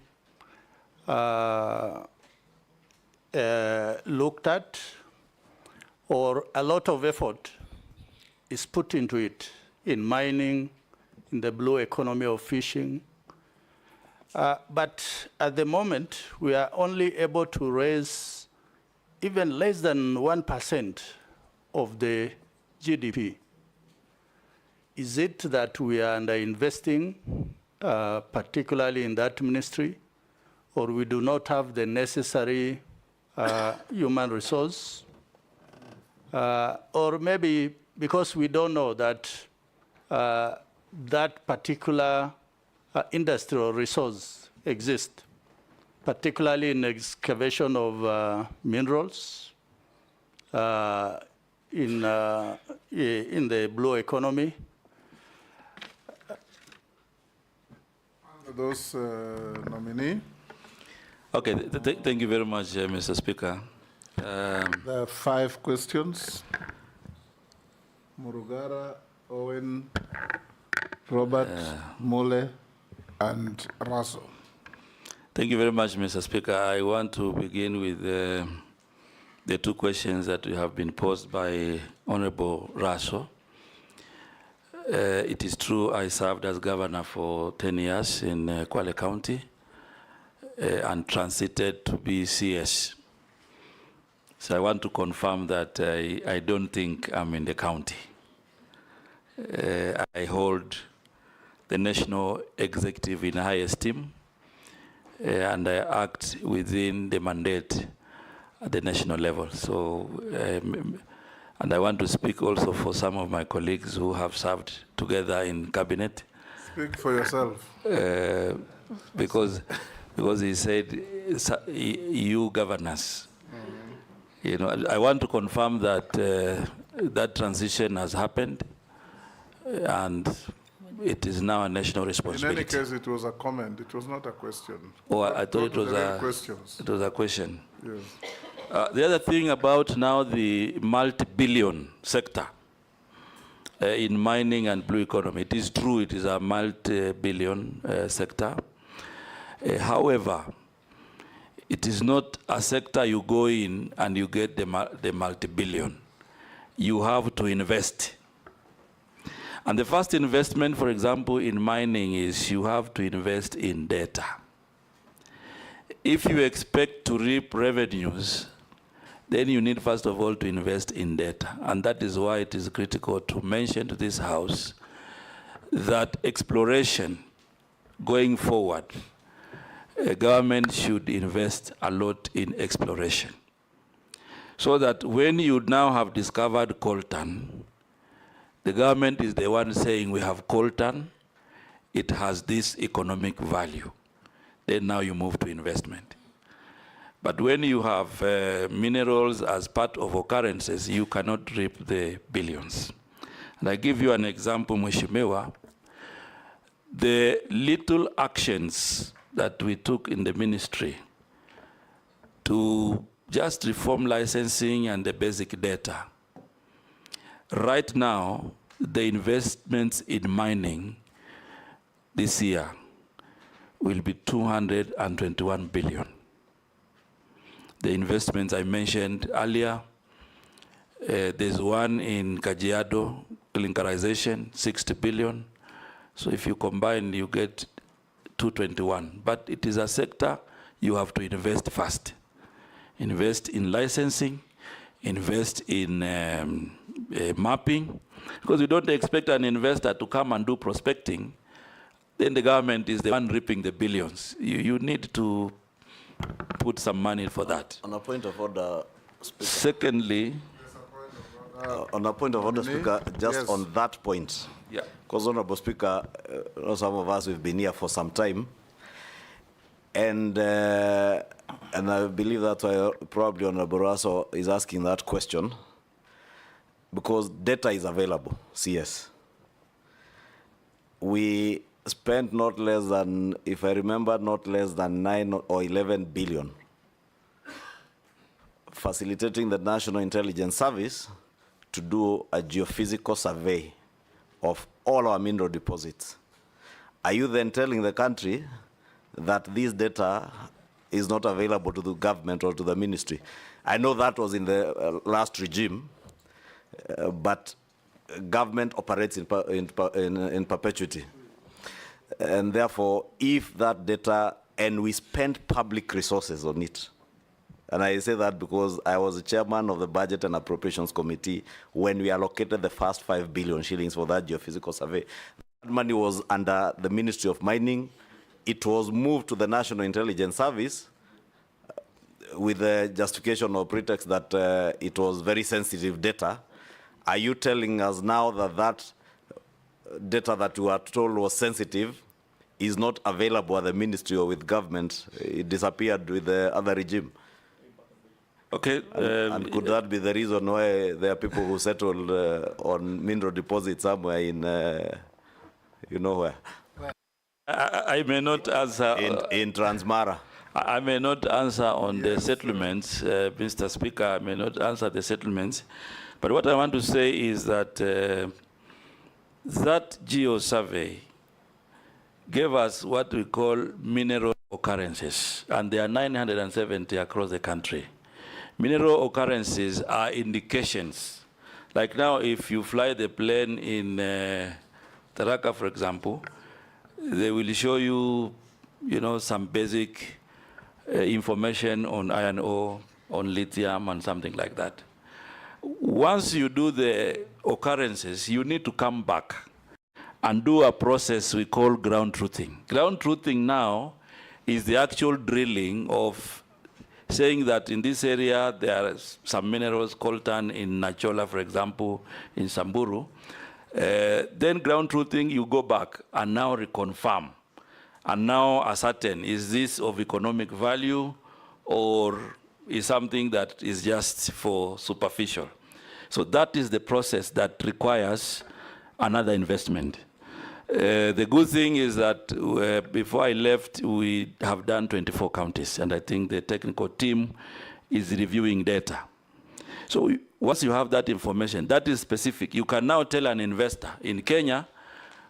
S15: looked at, or a lot of effort is put into it in mining, in the blue economy of fishing. But at the moment, we are only able to raise even less than 1% of the GDP. Is it that we are underinvesting, particularly in that ministry, or we do not have the necessary human resource? Or maybe because we don't know that that particular industrial resource exists, particularly in excavation of minerals, in the blue economy.
S4: Those nominee.
S3: Okay, thank you very much, Mr. Speaker.
S4: There are 5 questions. Murugara, Owen, Robert, Mole, and Raso.
S3: Thank you very much, Mr. Speaker. I want to begin with the 2 questions that have been posed by Honorable Raso. It is true I served as governor for 10 years in Kwale County and transited to be CS. So I want to confirm that I don't think I'm in the county. I hold the national executive in high esteem, and I act within the mandate at the national level. So, and I want to speak also for some of my colleagues who have served together in cabinet.
S4: Speak for yourself.
S3: Because he said, you governors. You know, I want to confirm that that transition has happened, and it is now a national responsibility.
S4: In any case, it was a comment. It was not a question.
S3: Oh, I thought it was
S4: it
S3: was a question.
S4: Yes.
S3: The other thing about now the multi-billion sector in mining and blue economy, it is true it is a multi-billion sector. However, it is not a sector you go in and you get the multi-billion. You have to invest. And the first investment, for example, in mining is you have to invest in data. If you expect to reap revenues, then you need, first of all, to invest in data. And that is why it is critical to mention to this House that exploration going forward, government should invest a lot in exploration. So that when you now have discovered coltan, the government is the one saying we have coltan, it has this economic value. Then now you move to investment. But when you have minerals as part of occurrences, you cannot reap the billions. And I give you an example, Mheshimiwa. The little actions that we took in the ministry to just reform licensing and the basic data. Right now, the investments in mining this year will be 221 billion. The investments I mentioned earlier, there's one in Kajiado, clinkerization, 60 billion. So if you combine, you get 221. But it is a sector you have to invest first. Invest in licensing, invest in mapping, because you don't expect an investor to come and do prospecting. Then the government is the one reaping the billions. You need to put some money for that.
S1: On a point of order, Speaker.
S3: Secondly,
S1: on a point of order, Speaker, just
S4: Yes.
S1: on that point.
S3: Yeah.
S1: Because, Honorable Speaker, some of us have been here for some time. And I believe that's why probably Honorable Raso is asking that question. Because data is available, CS. We spent not less than, if I remember, not less than 9 or 11 billion facilitating the National Intelligence Service to do a geophysical survey of all our mineral deposits. Are you then telling the country that this data is not available to the government or to the ministry? I know that was in the last regime, but government operates in perpetuity. And therefore, if that data, and we spend public resources on it, and I say that because I was the chairman of the Budget and Appropriations Committee when we allocated the first 5 billion shillings for that geophysical survey. That money was under the Ministry of Mining. It was moved to the National Intelligence Service with the justification or pretext that it was very sensitive data. Are you telling us now that that data that we were told was sensitive is not available at the ministry or with government? It disappeared with the other regime.
S3: Okay.
S1: And could that be the reason why there are people who settled on mineral deposits somewhere in, you know where?
S3: I may not answer.
S1: In Transmara.
S3: I may not answer on the settlements, Mr. Speaker. I may not answer the settlements. But what I want to say is that that geo survey gave us what we call mineral occurrences, and there are 970 across the country. Mineral occurrences are indications. Like now, if you fly the plane in Tharaka, for example, they will show you, some basic information on iron ore, on lithium, and something like that. Once you do the occurrences, you need to come back and do a process we call ground truthing. Ground truthing now is the actual drilling of saying that in this area there are some minerals, coltan in Nachola, for example, in Samburu. Then ground truthing, you go back and now reconfirm. And now ascertain, is this of economic value or is something that is just for superficial? So that is the process that requires another investment. The good thing is that before I left, we have done 24 counties, and I think the technical team is reviewing data. So once you have that information, that is specific. You can now tell an investor, in Kenya,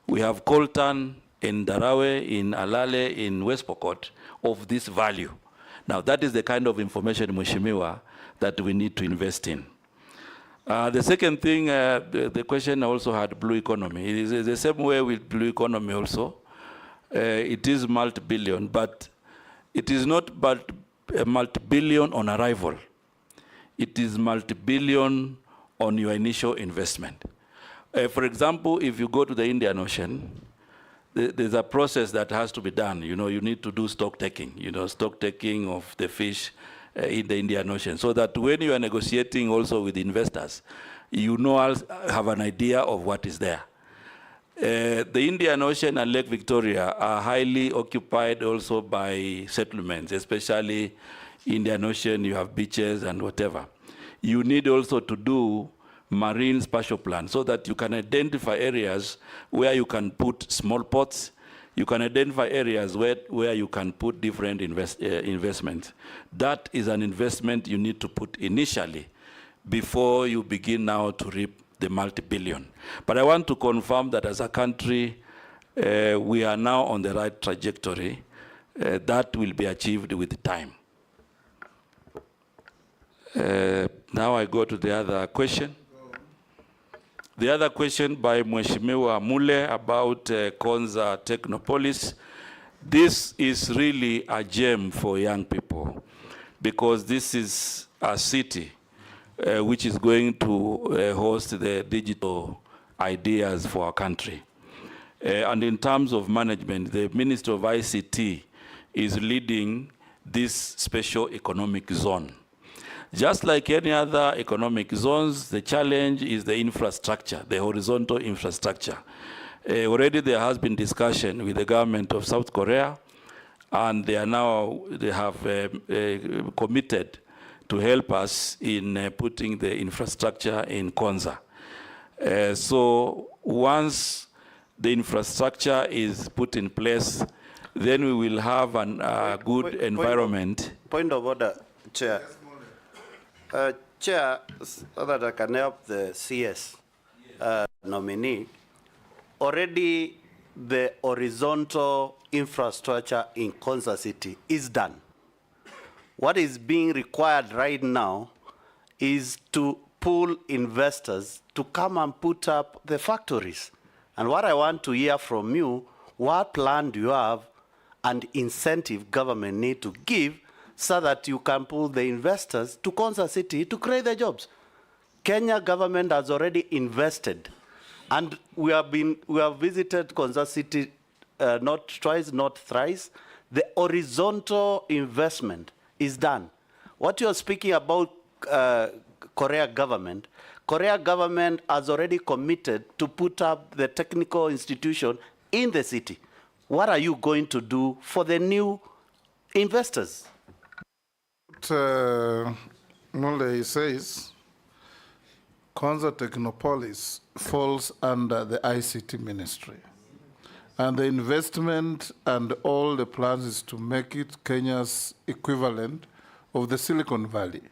S3: we have coltan in Darawe, in Alale, in West Pokot, of this value. Now, that is the kind of information, Mheshimiwa, that we need to invest in. The second thing, the question also had blue economy. It is the same way with blue economy also. It is multi-billion, but it is not multi-billion on arrival. It is multi-billion on your initial investment. For example, if you go to the Indian Ocean, there's a process that has to be done. You need to do stock taking, stock taking of the fish in the Indian Ocean, so that when you are negotiating also with investors, have an idea of what is there. The Indian Ocean and Lake Victoria are highly occupied also by settlements, especially Indian Ocean, you have beaches and whatever. You need also to do marine spatial plan so that you can identify areas where you can put small pots. You can identify areas where you can put different investments. That is an investment you need to put initially before you begin now to reap the multi-billion. But I want to confirm that as a country, we are now on the right trajectory. That will be achieved with time. Now I go to the other question. The other question by Mheshimiwa Mule about Konza Technopolis, this is really a gem for young people because this is a city which is going to host the digital ideas for our country. And in terms of management, the Minister of ICT is leading this special economic zone. Just like any other economic zones, the challenge is the infrastructure, the horizontal infrastructure. Already there has been discussion with the government of South Korea, and they have committed to help us in putting the infrastructure in Konza. So once the infrastructure is put in place, then we will have a good environment.
S16: Point of order, Chair. Chair, so that I can help the CS nominee, already the horizontal infrastructure in Konza City is done. What is being required right now is to pull investors to come and put up the factories. And what I want to hear from you, what plan do you have and incentive government need to give so that you can pull the investors to Konza City to create the jobs? Kenya government has already invested, and we have visited Konza City not twice, not thrice. The horizontal investment is done. What you're speaking about, Korea government has already committed to put up the technical institution in the city. What are you going to do for the new investors?
S4: Mule says Konza Technopolis falls under the ICT ministry. And the investment and all the plans is to make it Kenya's equivalent of the Silicon Valley.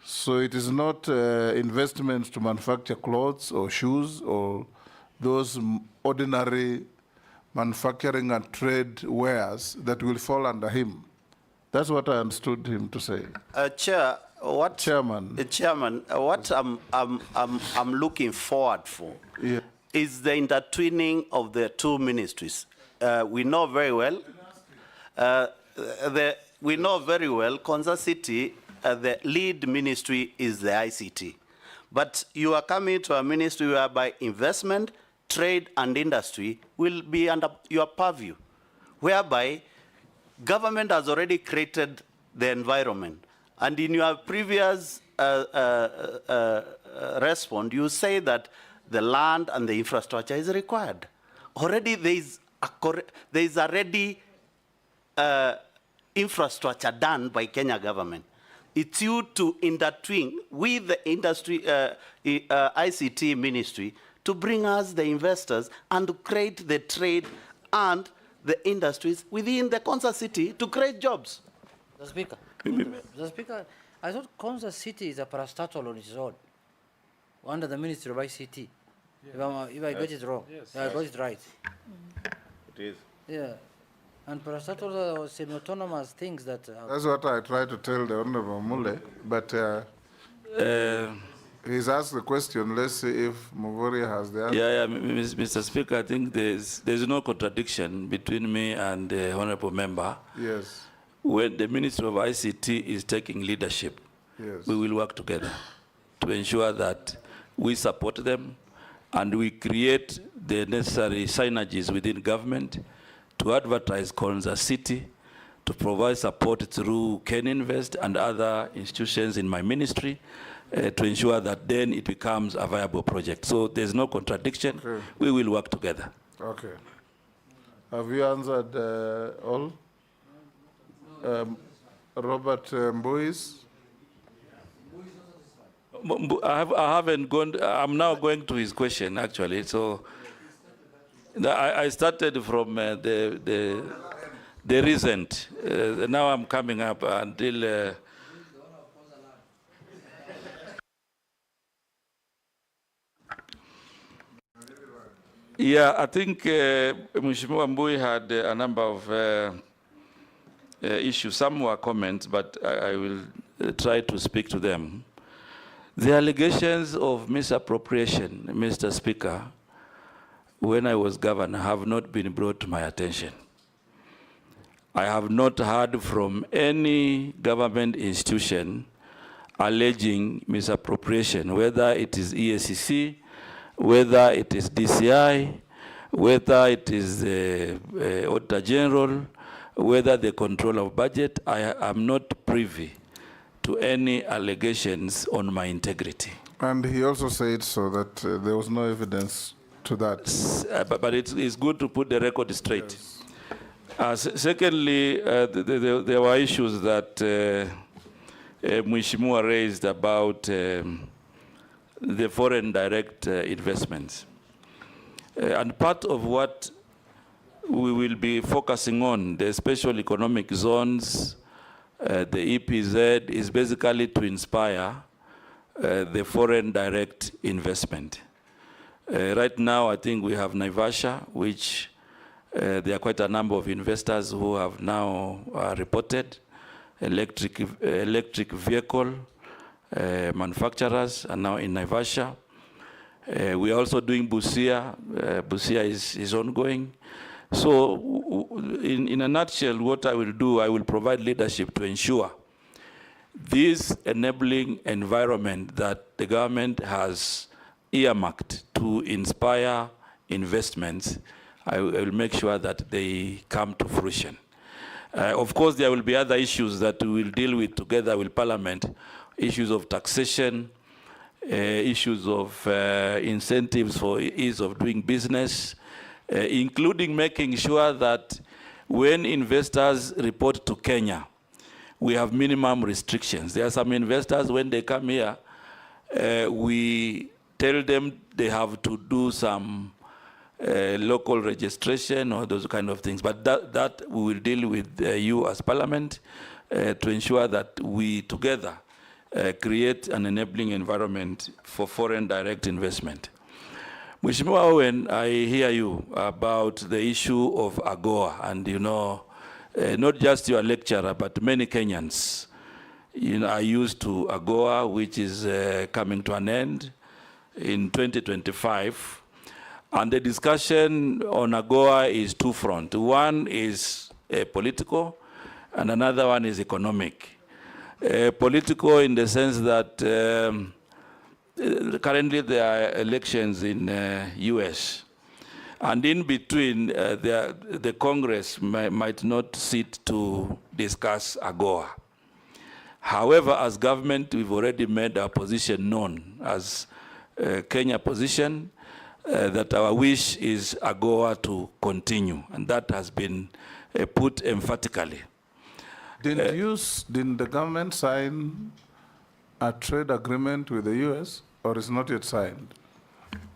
S4: So it is not investment to manufacture clothes or shoes or those ordinary manufacturing and trade wares that will fall under him. That's what I understood him to say.
S16: Chair, what?
S4: Chairman.
S16: Chairman, what I'm looking forward for is the intertwining of the two ministries. We know very well. Konza City, the lead ministry is the ICT. But you are coming to a ministry whereby investment, trade, and industry will be under your purview, whereby government has already created the environment. And in your previous response, you say that the land and the infrastructure is required. Already there is already infrastructure done by Kenya government. It's you to intertwine with the industry, ICT ministry, to bring us the investors and to create the trade and the industries within the Konza City to create jobs.
S2: The Speaker, I thought Konza City is a parastatal on its own, under the Ministry of ICT. Yeah. If I got it wrong, yes. I got it right.
S16: It is.
S2: Yeah. And parastatals are semi-autonomous things that...
S4: That's what I tried to tell the Honorable Mule, but he's asked the question. Let's see if Mvurya has the answer.
S3: Yeah, Mr. Speaker, I think there's no contradiction between me and the Honorable Member.
S4: Yes.
S3: When the Minister of ICT is taking leadership,
S4: yes,
S3: we will work together to ensure that we support them and we create the necessary synergies within government to advertise Konza City, to provide support through Ken Invest and other institutions in my ministry, to ensure that then it becomes a viable project. So there's no contradiction. Okay. We will work together.
S4: Okay. Have you answered all? Robert Mbuis?
S3: I haven't gone, I'm now going to his question actually. So I started from the recent. Now I'm coming up until yeah, I think Mheshimiwa Mbui had a number of issues. Some were comments, but I will try to speak to them. The allegations of misappropriation, Mr. Speaker, when I was governor, have not been brought to my attention. I have not heard from any government institution alleging misappropriation, whether it is EACC, whether it is DCI, whether it is the Auditor General, whether the control of budget. I am not privy to any allegations on my integrity.
S4: And he also said so that there was no evidence to that.
S3: But it's good to put the record straight. Yes. Secondly, there were issues that Mheshimiwa raised about the foreign direct investments. And part of what we will be focusing on, the special economic zones, the EPZ, is basically to inspire the foreign direct investment. Right now, I think we have Naivasha, which there are quite a number of investors who have now reported electric vehicle manufacturers are now in Naivasha. We are also doing Busia. Busia is ongoing. So in a nutshell, what I will do, I will provide leadership to ensure this enabling environment that the government has earmarked to inspire investments, I will make sure that they come to fruition. Of course, there will be other issues that we will deal with together with Parliament, issues of taxation, issues of incentives for ease of doing business, including making sure that when investors report to Kenya, we have minimum restrictions. There are some investors, when they come here, we tell them they have to do some local registration or those kind of things. But that we will deal with you as Parliament to ensure that we together create an enabling environment for foreign direct investment. Mheshimiwa Owen, I hear you about the issue of AGOA, and you know, not just your lecturer, but many Kenyans, you know, are used to AGOA, which is coming to an end in 2025. And the discussion on AGOA is two-front. One is political, and another one is economic. Political in the sense that currently there are elections in US. And in between, the Congress might not sit to discuss AGOA. However, as government, we've already made our position known as Kenya position, that our wish is AGOA to continue, and that has been put emphatically.
S4: Didn't the government sign a trade agreement with the US, or is not yet signed?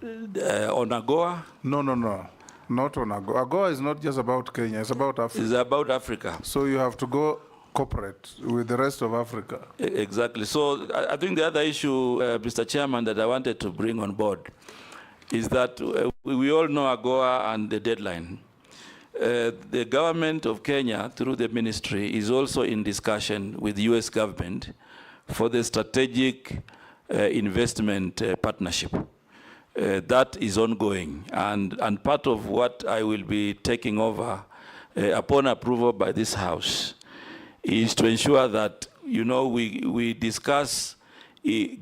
S3: On AGOA?
S4: No, not on AGOA. AGOA is not just about Kenya, it's about Africa.
S3: It's about Africa.
S4: So you have to go cooperate with the rest of Africa.
S3: Exactly. So I think the other issue, Mr. Chairman, that I wanted to bring on board is that we all know AGOA and the deadline. The government of Kenya, through the ministry, is also in discussion with the US government for the strategic investment partnership. That is ongoing. And part of what I will be taking over upon approval by this House is to ensure that, you know, we discuss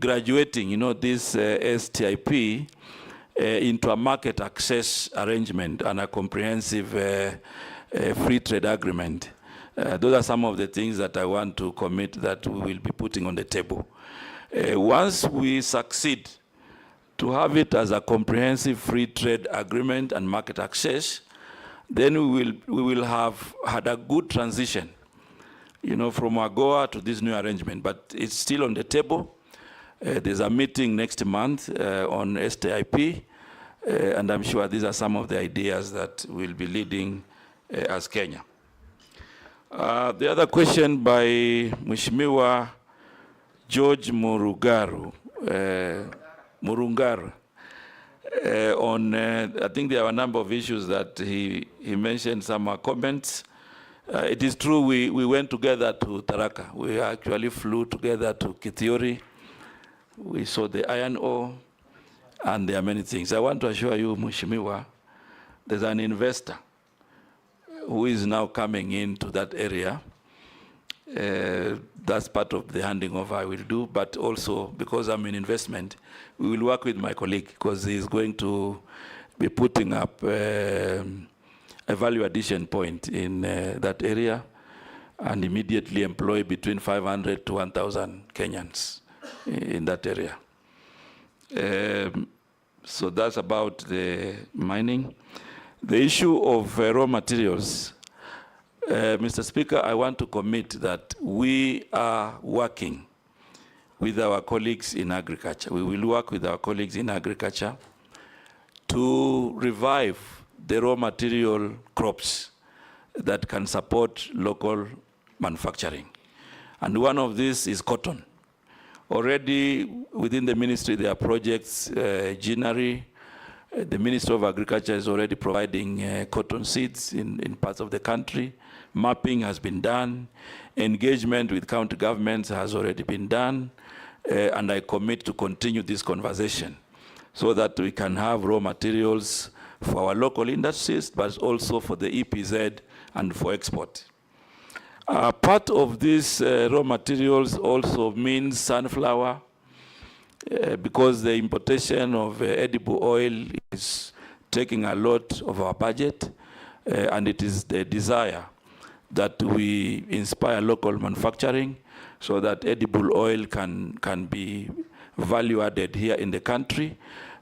S3: graduating, you know, this STIP into a market access arrangement and a comprehensive free trade agreement. Those are some of the things that I want to commit that we will be putting on the table. Once we succeed to have it as a comprehensive free trade agreement and market access, then we will have had a good transition, you know, from AGOA to this new arrangement. But it's still on the table. There's a meeting next month on STIP, and I'm sure these are some of the ideas that we'll be leading as Kenya. The other question by Mheshimiwa George Murungaru, on, I think there are a number of issues that he mentioned, some comments. It is true we went together to Tharaka. We actually flew together to Kithiori. we saw the iron ore, and there are many things. I want to assure you, Mheshimiwa, there's an investor who is now coming into that area. That's part of the handing over I will do, but also because I'm in investment, we will work with my colleague because he's going to be putting up a value addition point in that area and immediately employ between 500 to 1,000 Kenyans in that area. So that's about the mining. The issue of raw materials, Mr. Speaker, I want to commit that we are working with our colleagues in agriculture. We will work with our colleagues in agriculture to revive the raw material crops that can support local manufacturing. And one of these is cotton. Already within the ministry there are projects, Ginnery. The Ministry of Agriculture is already providing cotton seeds in parts of the country. Mapping has been done. Engagement with county governments has already been done. And I commit to continue this conversation so that we can have raw materials for our local industries, but also for the EPZ and for export. Part of these raw materials also means sunflower, because the importation of edible oil is taking a lot of our budget, and it is the desire that we inspire local manufacturing so that edible oil can be value added here in the country.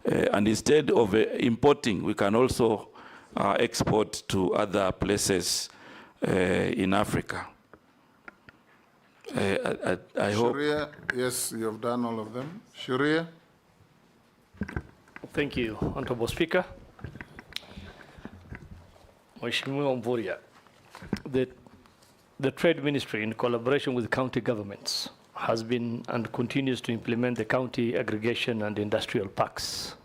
S3: And instead of importing, we can also export to other places in Africa. I hope.
S4: Sharia, yes, you have done all of them. Sharia.
S17: Thank you, Honorable Speaker. Mheshimiwa Mvurya, the Trade Ministry, in collaboration with county governments, has been and continues to implement the county aggregation and industrial parks.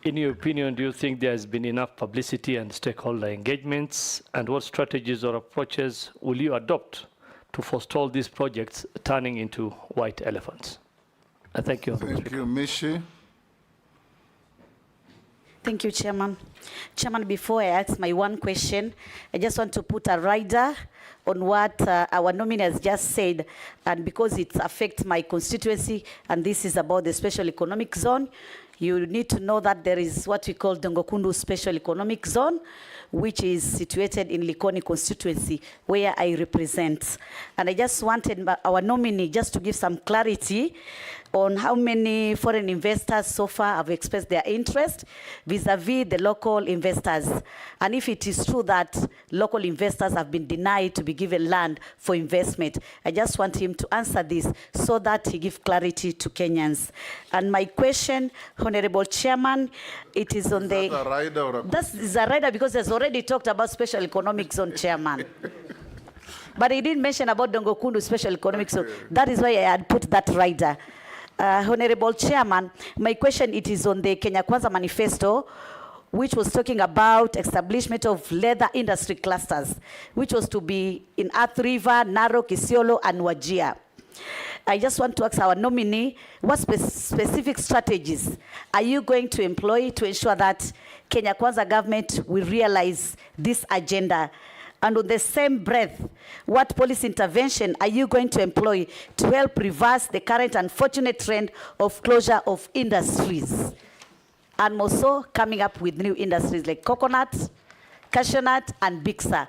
S17: In your opinion, do you think there has been enough publicity and stakeholder engagements? And what strategies or approaches will you adopt to forestall these projects turning into white elephants? Thank you.
S4: Thank you, Mishi.
S18: Thank you, Chairman. Chairman, before I ask my one question, I just want to put a rider on what our nominee has just said, and because it affects my constituency, and this is about the special economic zone, you need to know that there is what we call Dongokundu Special Economic Zone, which is situated in Likoni constituency, where I represent. And I just wanted our nominee just to give some clarity on how many foreign investors so far have expressed their interest vis-a-vis the local investors. And if it is true that local investors have been denied to be given land for investment, I just want him to answer this so that he gives clarity to Kenyans. And my question, Honorable Chairman, it is on the...
S4: That a rider or a...
S18: That's a rider because there's already talked about special economic zone, Chairman. But he didn't mention about Dongokundu Special Economic Zone. That is why I had put that rider. Honorable Chairman, my question, it is on the Kenya Kwanza Manifesto, which was talking about establishment of leather industry clusters, which was to be in Athi River, Narok, Isiolo, and Wajir. I just want to ask our nominee, what specific strategies are you going to employ to ensure that Kenya Kwanza government will realize this agenda? And on the same breath, what policy intervention are you going to employ to help reverse the current unfortunate trend of closure of industries? And also coming up with new industries like coconut, cashew nut, and Bixa,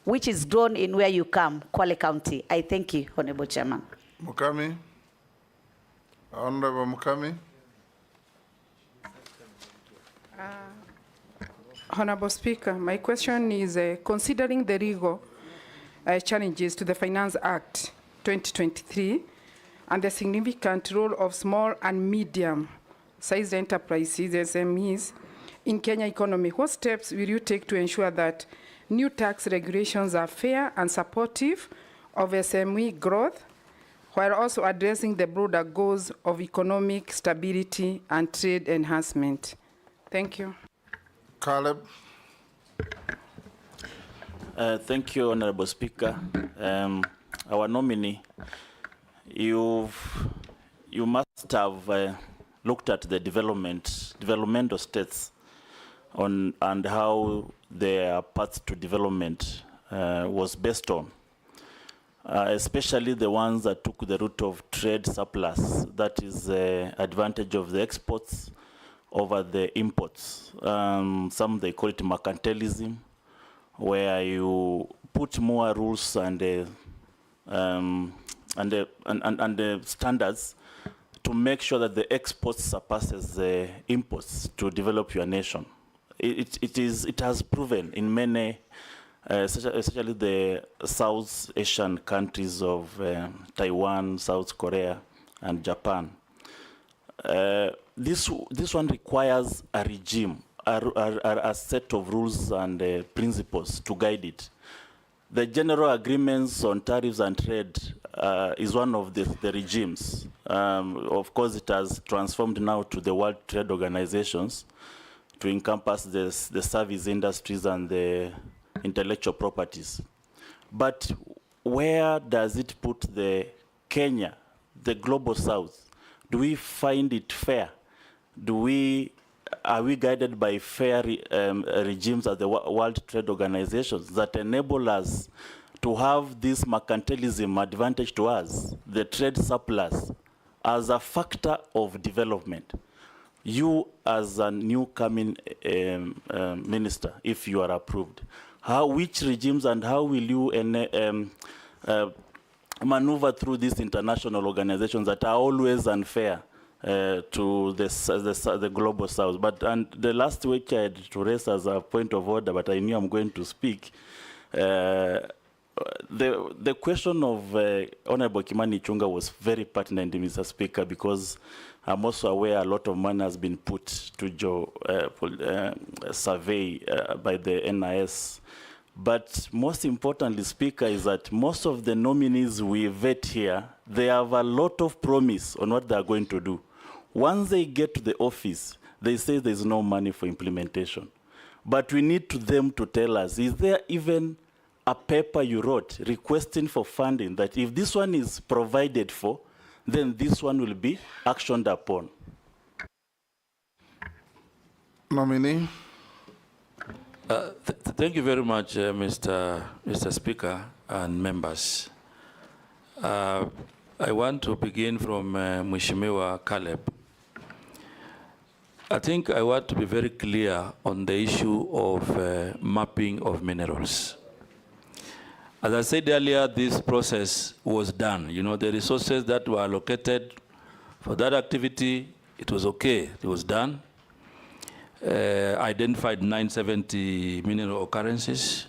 S18: which is grown in where you come, Kwale County. I thank you, Honorable Chairman.
S4: Mukami. Honorable Mukami.
S19: Honorable Speaker, my question is considering the legal challenges to the Finance Act 2023 and the significant role of small and medium-sized enterprises, SMEs, in Kenya economy, what steps will you take to ensure that new tax regulations are fair and supportive of SME growth, while also addressing the broader goals of economic stability and trade enhancement? Thank you.
S4: Caleb.
S20: Thank you, Honorable Speaker. Our nominee, you've you must have looked at the developmental states and how their path to development was based on, especially the ones that took the route of trade surplus, that is the advantage of the exports over the imports. Some they call it mercantilism, where you put more rules and the standards to make sure that the exports surpasses the imports to develop your nation. It has proven in many, especially the South Asian countries of Taiwan, South Korea, and Japan. This one requires a regime, a set of rules and principles to guide it. The general agreements on tariffs and trade is one of the regimes. Of course, it has transformed now to the World Trade Organizations to encompass the service industries and the intellectual properties. But where does it put the Kenya, the global south? Do we find it fair? Are we guided by fair regimes at the World Trade Organizations that enable us to have this mercantilism advantage to us, the trade surplus, as a factor of development? You, as a new coming minister, if you are approved, which regimes and how will you maneuver through these international organizations that are always unfair to the global south? But the last which I had to raise as a point of order, but I knew I'm going to speak, the question of Honorable Kimani Ichung'wah was very pertinent, Mr. Speaker, because I'm also aware a lot of money has been put to survey by the NIS. But most importantly, Speaker, is that most of the nominees we vet here, they have a lot of promise on what they're going to do. Once they get to the office, they say there's no money for implementation. But we need them to tell us, is there even a paper you wrote requesting for funding that if this one is provided for, then this one will be actioned upon?
S4: Nominee.
S3: Thank you very much, Mr. Speaker and members. I want to begin from Mheshimiwa Caleb. I think I want to be very clear on the issue of mapping of minerals. As I said earlier, this process was done. You know, the resources that were allocated for that activity, it was okay, it was done. Identified 970 mineral occurrences.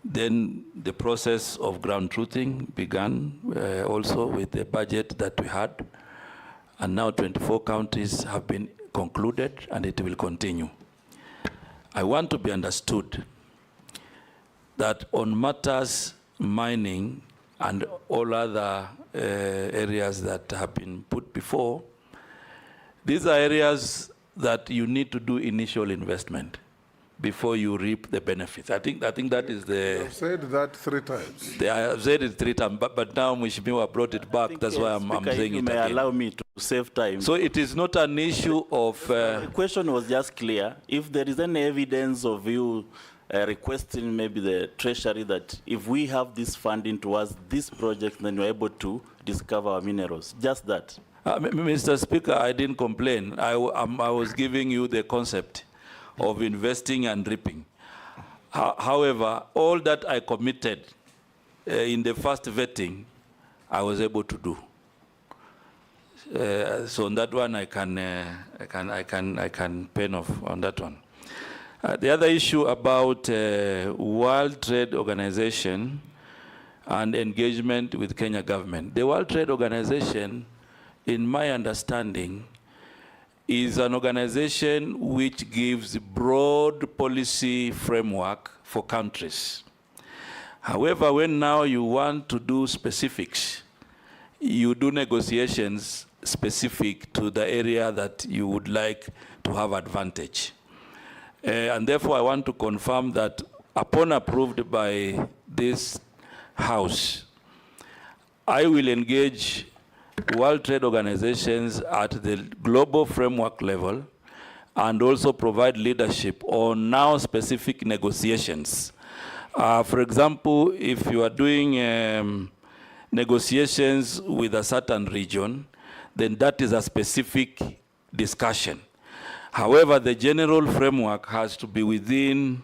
S3: Then the process of ground truthing began also with the budget that we had. And now 24 counties have been concluded and it will continue. I want to be understood that on matters mining and all other areas that have been put before, these are areas that you need to do initial investment before you reap the benefits. I think that is the...
S4: I've said that 3 times.
S3: I have said it 3 times, but now Mheshimiwa brought it back. That's why I'm saying it again.
S20: May allow me to save time.
S3: So it is not an issue of...
S20: The question was just clear. If there is any evidence of you requesting maybe the Treasury that if we have this funding towards this project, then we're able to discover our minerals. Just that.
S3: Mr. Speaker, I didn't complain. I was giving you the concept of investing and reaping. However, all that I committed in the first vetting, I was able to do. So on that one, I can pen off on that one. The other issue about World Trade Organization and engagement with Kenya government. The World Trade Organization, in my understanding, is an organization which gives broad policy framework for countries. However, when now you want to do specifics, you do negotiations specific to the area that you would like to have advantage. And therefore, I want to confirm that upon approved by this House, I will engage World Trade Organizations at the global framework level and also provide leadership on now specific negotiations. For example, if you are doing negotiations with a certain region, then that is a specific discussion. However, the general framework has to be within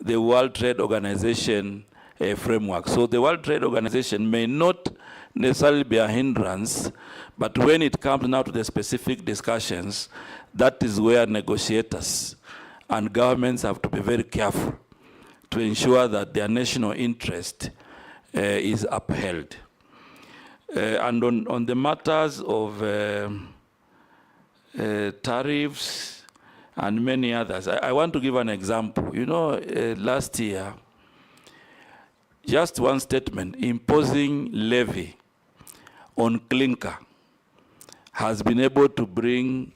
S3: the World Trade Organization framework. So the World Trade Organization may not necessarily be a hindrance, but when it comes now to the specific discussions, that is where negotiators and governments have to be very careful to ensure that their national interest is upheld. And on the matters of tariffs and many others, I want to give an example. You know, last year, just one statement, imposing levy on clinker has been able to bring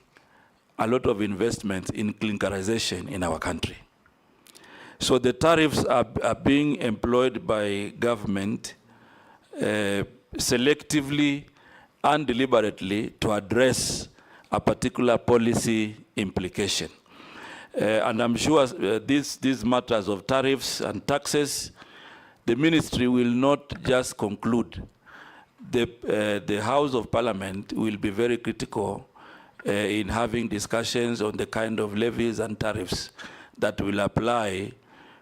S3: a lot of investments in clinkerization in our country. So the tariffs are being employed by government selectively and deliberately to address a particular policy implication. And I'm sure these matters of tariffs and taxes, the ministry will not just conclude. The House of Parliament will be very critical in having discussions on the kind of levies and tariffs that will apply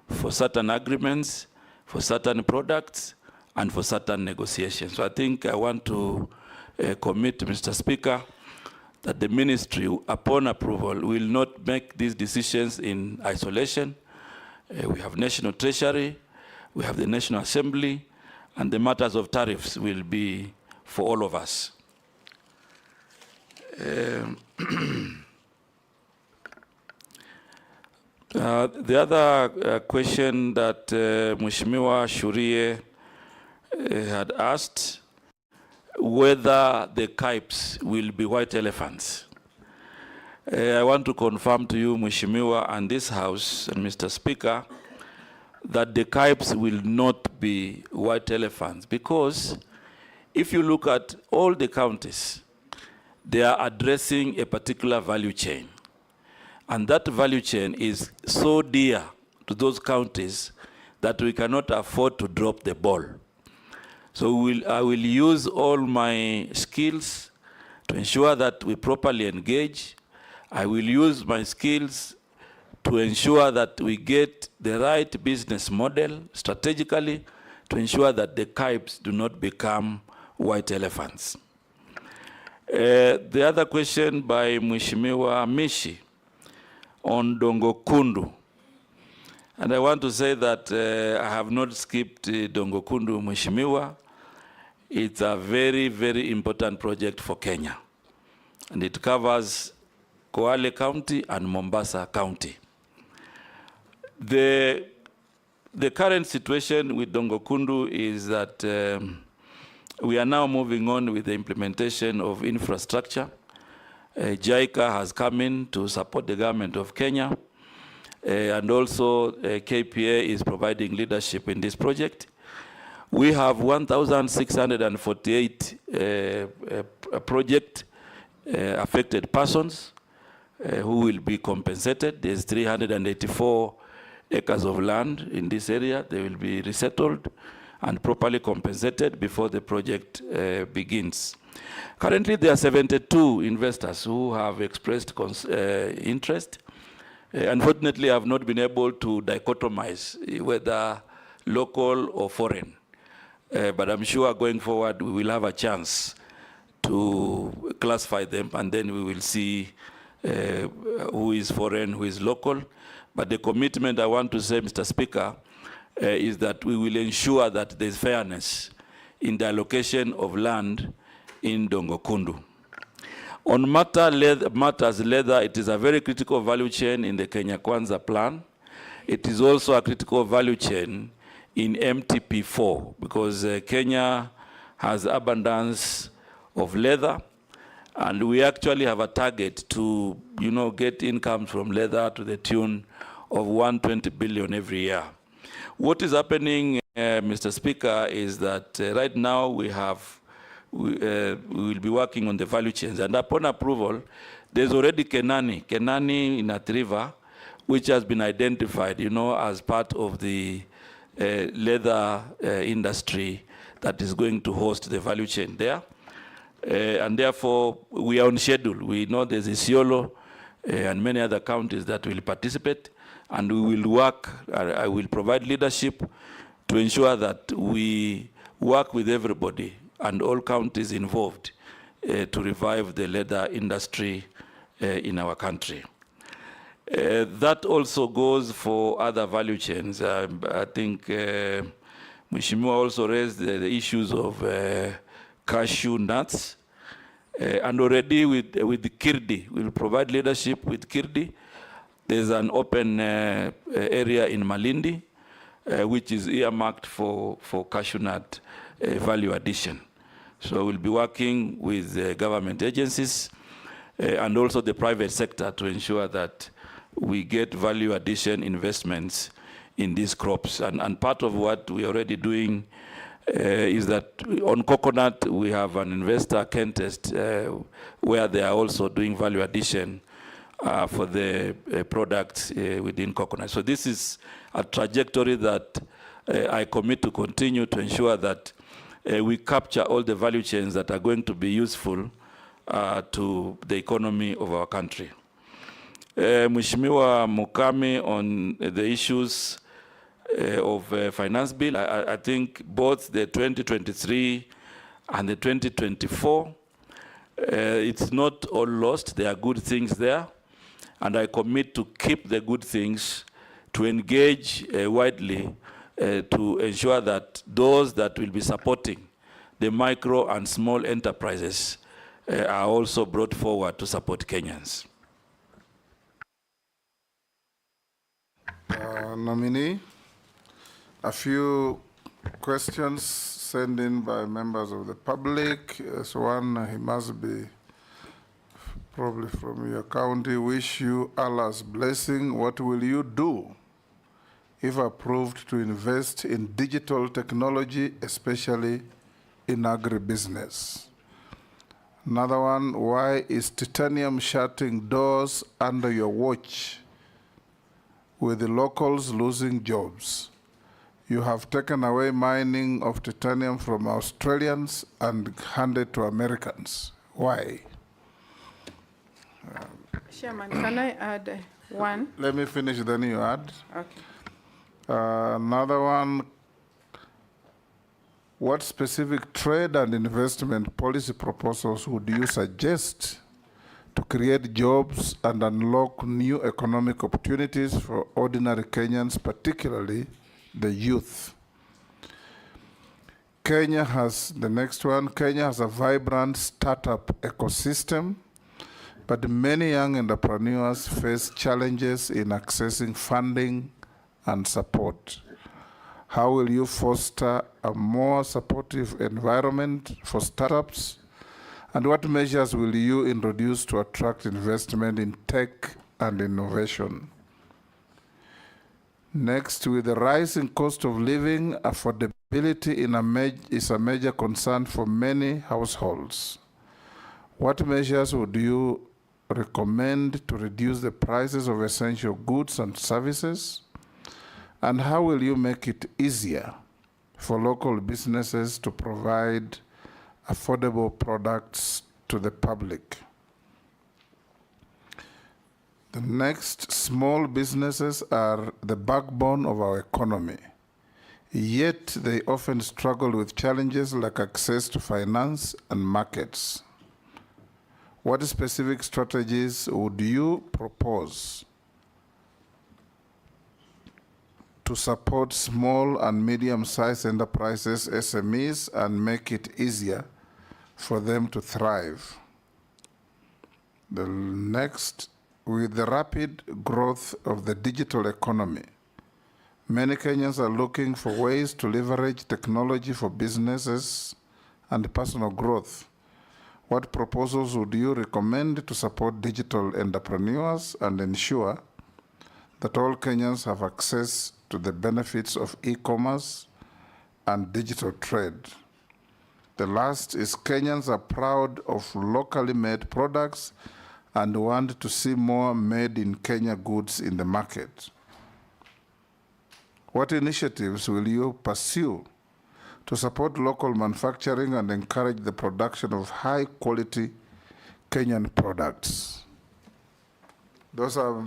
S3: for certain agreements, for certain products, and for certain negotiations. So I think I want to commit, Mr. Speaker, that the ministry, upon approval, will not make these decisions in isolation. We have National Treasury, we have the National Assembly, and the matters of tariffs will be for all of us. The other question that Mheshimiwa Shurie had asked, whether the KIPES will be white elephants. I want to confirm to you, Mheshimiwa, and this House, and Mr. Speaker, that the KIPES will not be white elephants, because if you look at all the counties, they are addressing a particular value chain. And that value chain is so dear to those counties that we cannot afford to drop the ball. So I will use all my skills to ensure that we properly engage. I will use my skills to ensure that we get the right business model strategically to ensure that the KIPES do not become white elephants. The other question by Mheshimiwa Mishi on Dongo Kundu. And I want to say that I have not skipped Dongo Kundu, Mheshimiwa. It's a very, very important project for Kenya. And it covers Kwale County and Mombasa County. The current situation with Dongo Kundu is that we are now moving on with the implementation of infrastructure. JICA has come in to support the government of Kenya. And also KPA is providing leadership in this project. We have 1,648 project affected persons who will be compensated. There's 384 acres of land in this area. They will be resettled and properly compensated before the project begins. Currently, there are 72 investors who have expressed interest. Unfortunately, I have not been able to dichotomize whether local or foreign. But I'm sure going forward, we will have a chance to classify them, and then we will see who is foreign, who is local. But the commitment I want to say, Mr. Speaker, is that we will ensure that there's fairness in the allocation of land in Dongo Kundu. On matters leather, it is a very critical value chain in the Kenya Kwanza plan. It is also a critical value chain in MTP4 because Kenya has abundance of leather, and we actually have a target to, get income from leather to the tune of 120 billion every year. What is happening, Mr. Speaker, is that right now we have we will be working on the value chains. And upon approval, there's already Kenani in Athi River, which has been identified, as part of the leather industry that is going to host the value chain there. And therefore, we are on schedule. We know there's Isiolo and many other counties that will participate, and we will work, I will provide leadership to ensure that we work with everybody and all counties involved to revive the leather industry in our country. That also goes for other value chains. I think Mheshimiwa also raised the issues of cashew nuts. And already with Kirdi, we'll provide leadership with Kirdi. There's an open area in Malindi, which is earmarked for cashew nut value addition. So we'll be working with government agencies and also the private sector to ensure that we get value addition investments in these crops. And part of what we're already doing is that on coconut, we have an investor, Kentest, where they are also doing value addition for the products within coconut. So this is a trajectory that I commit to continue to ensure that we capture all the value chains that are going to be useful to the economy of our country. Mheshimiwa Mukami, on the issues of finance bill, I think both the 2023 and the 2024, it's not all lost. There are good things there, and I commit to keep the good things, to engage widely, to ensure that those that will be supporting the micro and small enterprises are also brought forward to support Kenyans.
S4: Nominee, a few questions sent in by members of the public. So one, he must be probably from your county. Wish you Allah's blessing. What will you do if approved to invest in digital technology, especially in agribusiness? Another one, why is titanium shutting doors under your watch, with the locals losing jobs? You have taken away mining of titanium from Australians and handed to Americans. Why?
S19: Chairman, can I add one?
S4: Let me finish, then you add.
S19: Okay.
S4: Another one, what specific trade and investment policy proposals would you suggest to create jobs and unlock new economic opportunities for ordinary Kenyans, particularly the youth? Kenya has, the next one, Kenya has a vibrant startup ecosystem, but many young entrepreneurs face challenges in accessing funding and support. How will you foster a more supportive environment for startups? And what measures will you introduce to attract investment in tech and innovation? Next, with the rising cost of living, affordability is a major concern for many households. What measures would you recommend to reduce the prices of essential goods and services? And how will you make it easier for local businesses to provide affordable products to the public? The next, small businesses are the backbone of our economy, yet they often struggle with challenges like access to finance and markets. What specific strategies would you propose to support small and medium-sized enterprises, SMEs, and make it easier for them to thrive? The next, with the rapid growth of the digital economy, many Kenyans are looking for ways to leverage technology for businesses and personal growth. What proposals would you recommend to support digital entrepreneurs and ensure that all Kenyans have access to the benefits of e-commerce and digital trade? The last is Kenyans are proud of locally made products and want to see more made in Kenya goods in the market. What initiatives will you pursue to support local manufacturing and encourage the production of high quality Kenyan products? Those are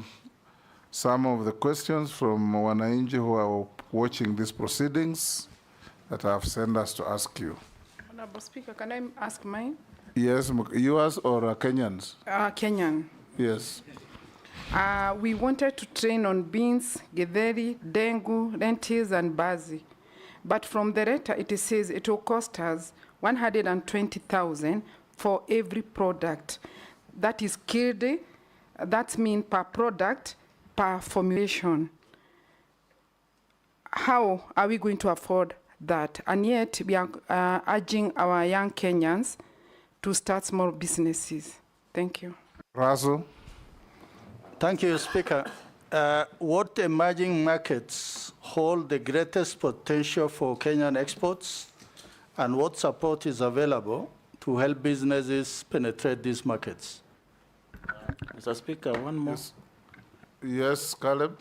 S4: some of the questions from Wananchi who are watching these proceedings that have sent us to ask you.
S19: Honorable Speaker, can I ask mine?
S4: Yes, yours or Kenyans?
S19: Kenyan.
S4: Yes.
S19: We wanted to train on beans, githeri, dengu, lentils, and bazi. But from the letter, it says it will cost us 120,000 for every product. That is killed. That means per product, per formulation. How are we going to afford that? And yet, we are urging our young Kenyans to start small businesses. Thank you.
S4: Razo.
S15: Thank you, Speaker. What emerging markets hold the greatest potential for Kenyan exports, and what support is available to help businesses penetrate these markets?
S20: Mr. Speaker, one more.
S4: Yes, Caleb.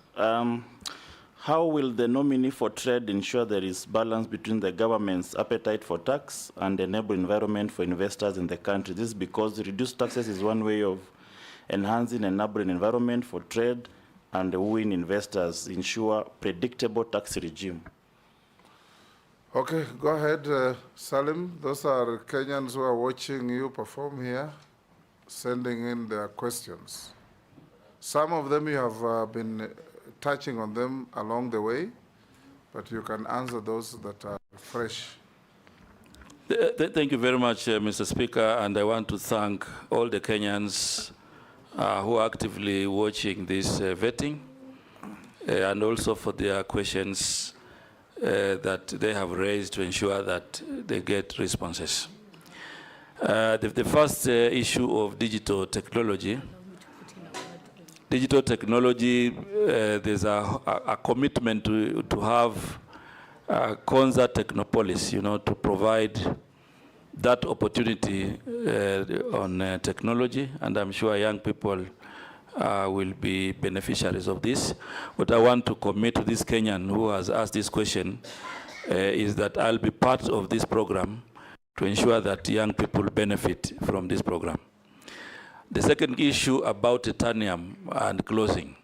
S20: How will the nominee for trade ensure there is balance between the government's appetite for tax and the enable environment for investors in the country? This is because reduced taxes is one way of enhancing an enabling environment for trade and wooing investors, ensure predictable tax regime.
S4: Okay, go ahead, Salim. Those are Kenyans who are watching you perform here, sending in their questions. Some of them you have been touching on them along the way, but you can answer those that are fresh.
S3: Thank you very much, Mr. Speaker, and I want to thank all the Kenyans who are actively watching this vetting, and also for their questions that they have raised to ensure that they get responses. The first issue of digital technology. Digital technology, there's a commitment to have Konza Technopolis, to provide that opportunity on technology, and I'm sure young people will be beneficiaries of this. What I want to commit to this Kenyan who has asked this question is that I'll be part of this program to ensure that young people benefit from this program. The second issue about titanium and closing.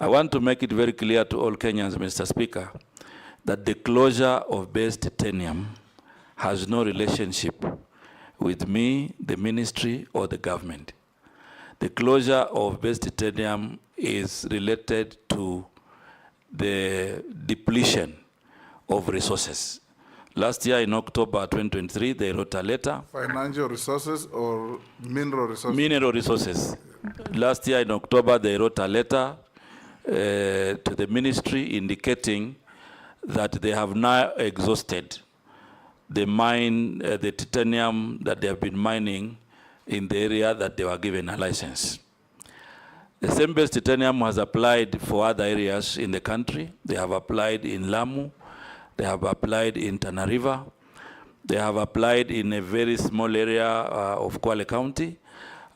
S3: I want to make it very clear to all Kenyans, Mr. Speaker, that the closure of base titanium has no relationship with me, the ministry, or the government. The closure of base titanium is related to the depletion of resources. Last year in October 2023, they wrote a letter.
S4: Financial resources or mineral resources?
S3: Mineral resources. Last year in October, they wrote a letter to the ministry indicating that they have now exhausted the titanium that they have been mining in the area that they were given a license. The same base titanium has applied for other areas in the country. They have applied in Lamu. They have applied in Tana River. They have applied in a very small area of Kwale County.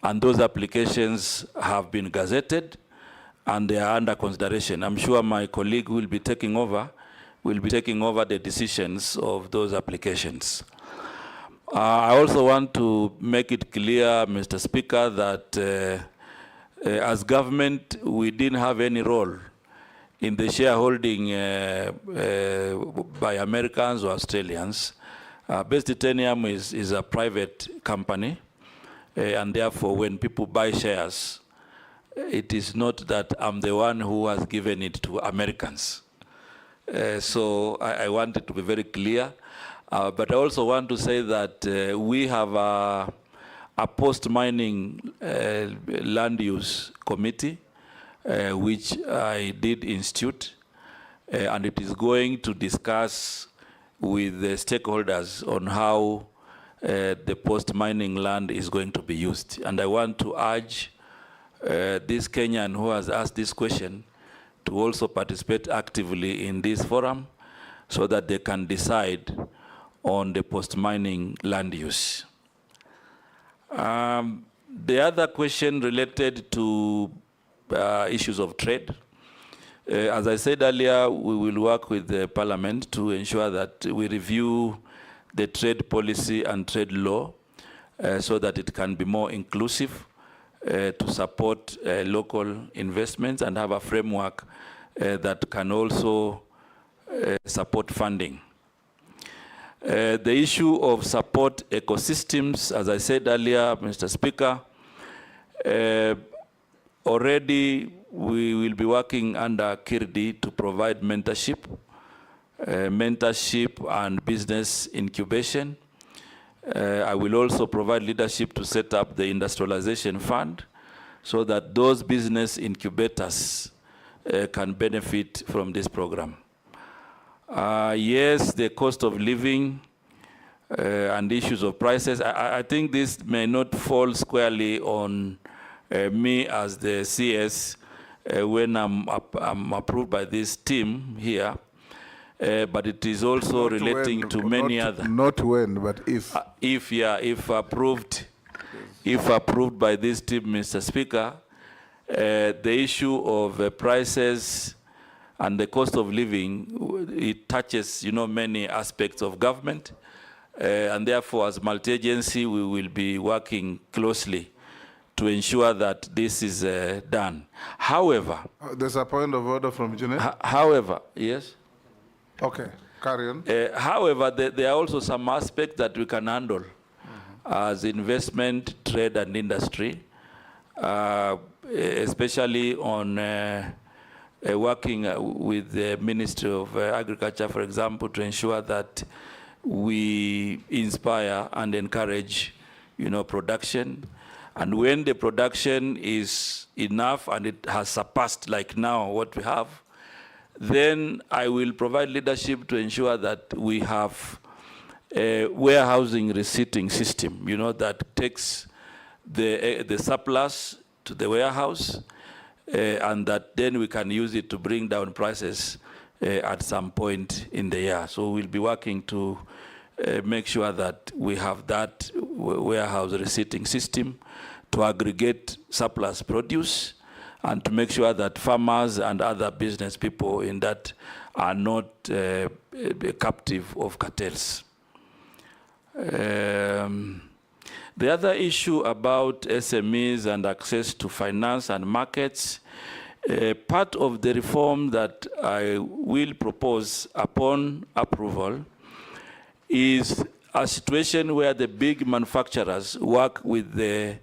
S3: And those applications have been gazetted and they are under consideration. I'm sure my colleague will be taking over the decisions of those applications. I also want to make it clear, Mr. Speaker, that as government, we didn't have any role in the shareholding by Americans or Australians. Base Titanium is a private company, and therefore when people buy shares, it is not that I'm the one who has given it to Americans. So I want it to be very clear. But I also want to say that we have a post-mining land use committee, which I did institute, and it is going to discuss with the stakeholders on how the post-mining land is going to be used. And I want to urge this Kenyan who has asked this question to also participate actively in this forum so that they can decide on the post-mining land use. The other question related to issues of trade. As I said earlier, we will work with the Parliament to ensure that we review the trade policy and trade law so that it can be more inclusive to support local investments and have a framework that can also support funding. The issue of support ecosystems, as I said earlier, Mr. Speaker, already we will be working under KIRDI to provide mentorship and business incubation. I will also provide leadership to set up the industrialization fund so that those business incubators can benefit from this program. Yes, the cost of living and issues of prices, I think this may not fall squarely on me as the CS when I'm approved by this team here, but it is also
S4: Not
S3: relating
S4: when,
S3: to many other.
S4: Not when, but if.
S3: If approved by this team, Mr. Speaker, the issue of prices and the cost of living, it touches, many aspects of government, and therefore, as multi-agency, we will be working closely to ensure that this is done. However,
S4: there's a point of order from Jeanette.
S3: However, yes.
S4: Okay, carry on.
S3: However, there are also some aspects that we can handle as investment, trade, and industry, especially on working with the Ministry of Agriculture, for example, to ensure that we inspire and encourage, production. And when the production is enough and it has surpassed, like now, what we have, then I will provide leadership to ensure that we have a warehousing receipting system, that takes the surplus to the warehouse, and that then we can use it to bring down prices at some point in the year. So we'll be working to make sure that we have that warehouse receipting system to aggregate surplus produce and to make sure that farmers and other business people in that are not captive of cartels. The other issue about SMEs and access to finance and markets, part of the reform that I will propose upon approval is a situation where the big manufacturers work with the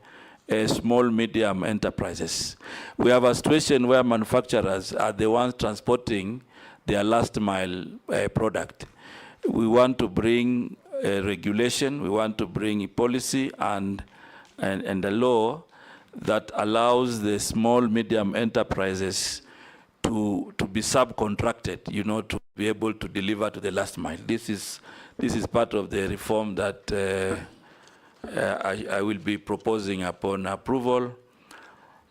S3: small, medium enterprises. We have a situation where manufacturers are the ones transporting their last mile product. We want to bring regulation, we want to bring a policy and a law that allows the small, medium enterprises to be subcontracted, to be able to deliver to the last mile. This is part of the reform that I will be proposing upon approval.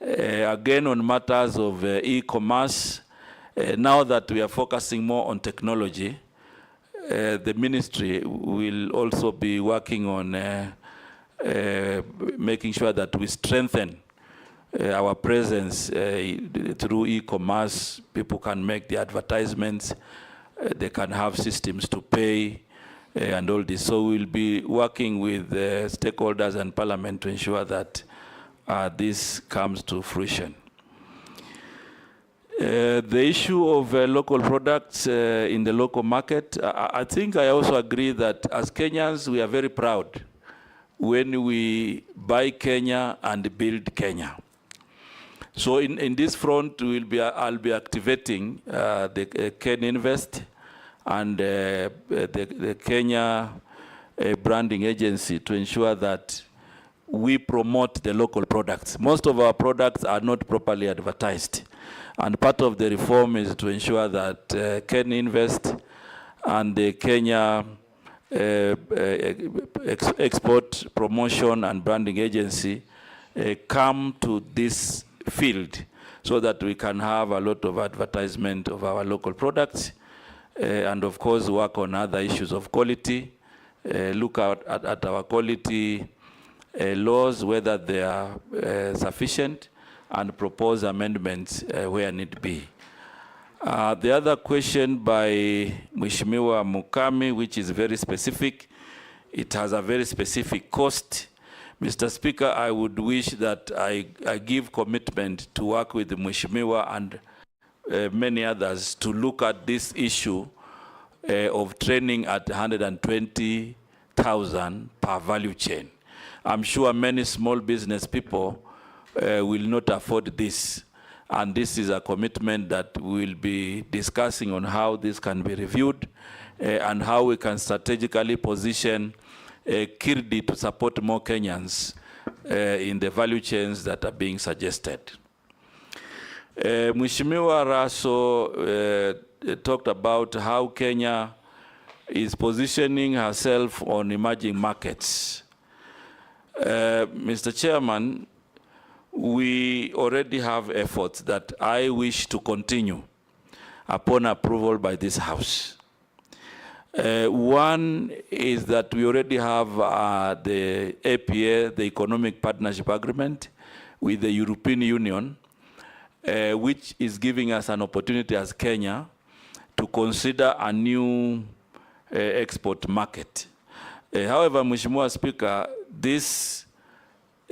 S3: Again, on matters of e-commerce, now that we are focusing more on technology, the ministry will also be working on making sure that we strengthen our presence through e-commerce. People can make the advertisements, they can have systems to pay, and all this. So we'll be working with stakeholders and Parliament to ensure that this comes to fruition. The issue of local products in the local market, I think I also agree that as Kenyans, we are very proud when we buy Kenya and build Kenya. So in this front, I'll be activating the Ken Invest and the Kenya branding agency to ensure that we promote the local products. Most of our products are not properly advertised. And part of the reform is to ensure that Ken Invest and the Kenya Export Promotion and Branding Agency come to this field so that we can have a lot of advertisement of our local products and of course work on other issues of quality look at our quality laws, whether they are sufficient, and propose amendments where need be. The other question by Mheshimiwa Mukami, which is very specific, it has a very specific cost. Mr. Speaker, I would wish that I give commitment to work with the Mheshimiwa and many others to look at this issue of training at 120,000 per value chain. I'm sure many small business people will not afford this. And this is a commitment that we'll be discussing on how this can be reviewed and how we can strategically position Kirdi to support more Kenyans in the value chains that are being suggested. Mheshimiwa Raso talked about how Kenya is positioning herself on emerging markets. Mr. Chairman, we already have efforts that I wish to continue upon approval by this House. One is that we already have the APA, the Economic Partnership Agreement, with the European Union, which is giving us an opportunity as Kenya to consider a new export market. However, Mheshimiwa Speaker, this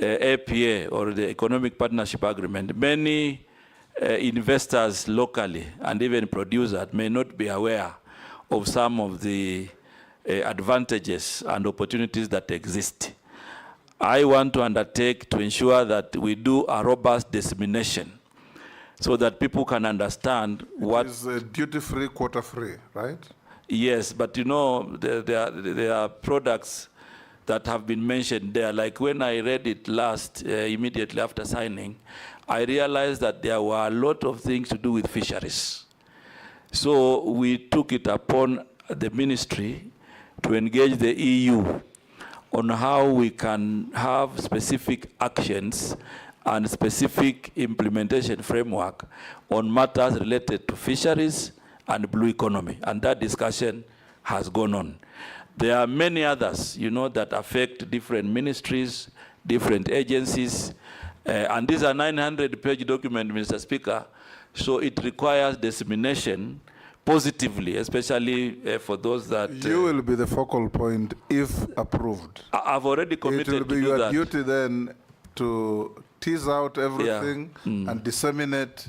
S3: APA, or the Economic Partnership Agreement, many investors locally and even producers may not be aware of some of the advantages and opportunities that exist. I want to undertake to ensure that we do a robust dissemination so that people can understand what
S4: is duty-free, quota-free, right?
S3: Yes, but you know, there are products that have been mentioned there. Like when I read it last, immediately after signing, I realized that there were a lot of things to do with fisheries. So we took it upon the ministry to engage the EU on how we can have specific actions and specific implementation framework on matters related to fisheries and blue economy. And that discussion has gone on. There are many others, you know, that affect different ministries, different agencies. And these are 900-page document, Mr. Speaker. So it requires dissemination positively, especially for those that...
S4: You will be the focal point if approved.
S3: I've already committed to do that.
S4: It will be your duty then to tease out everything and disseminate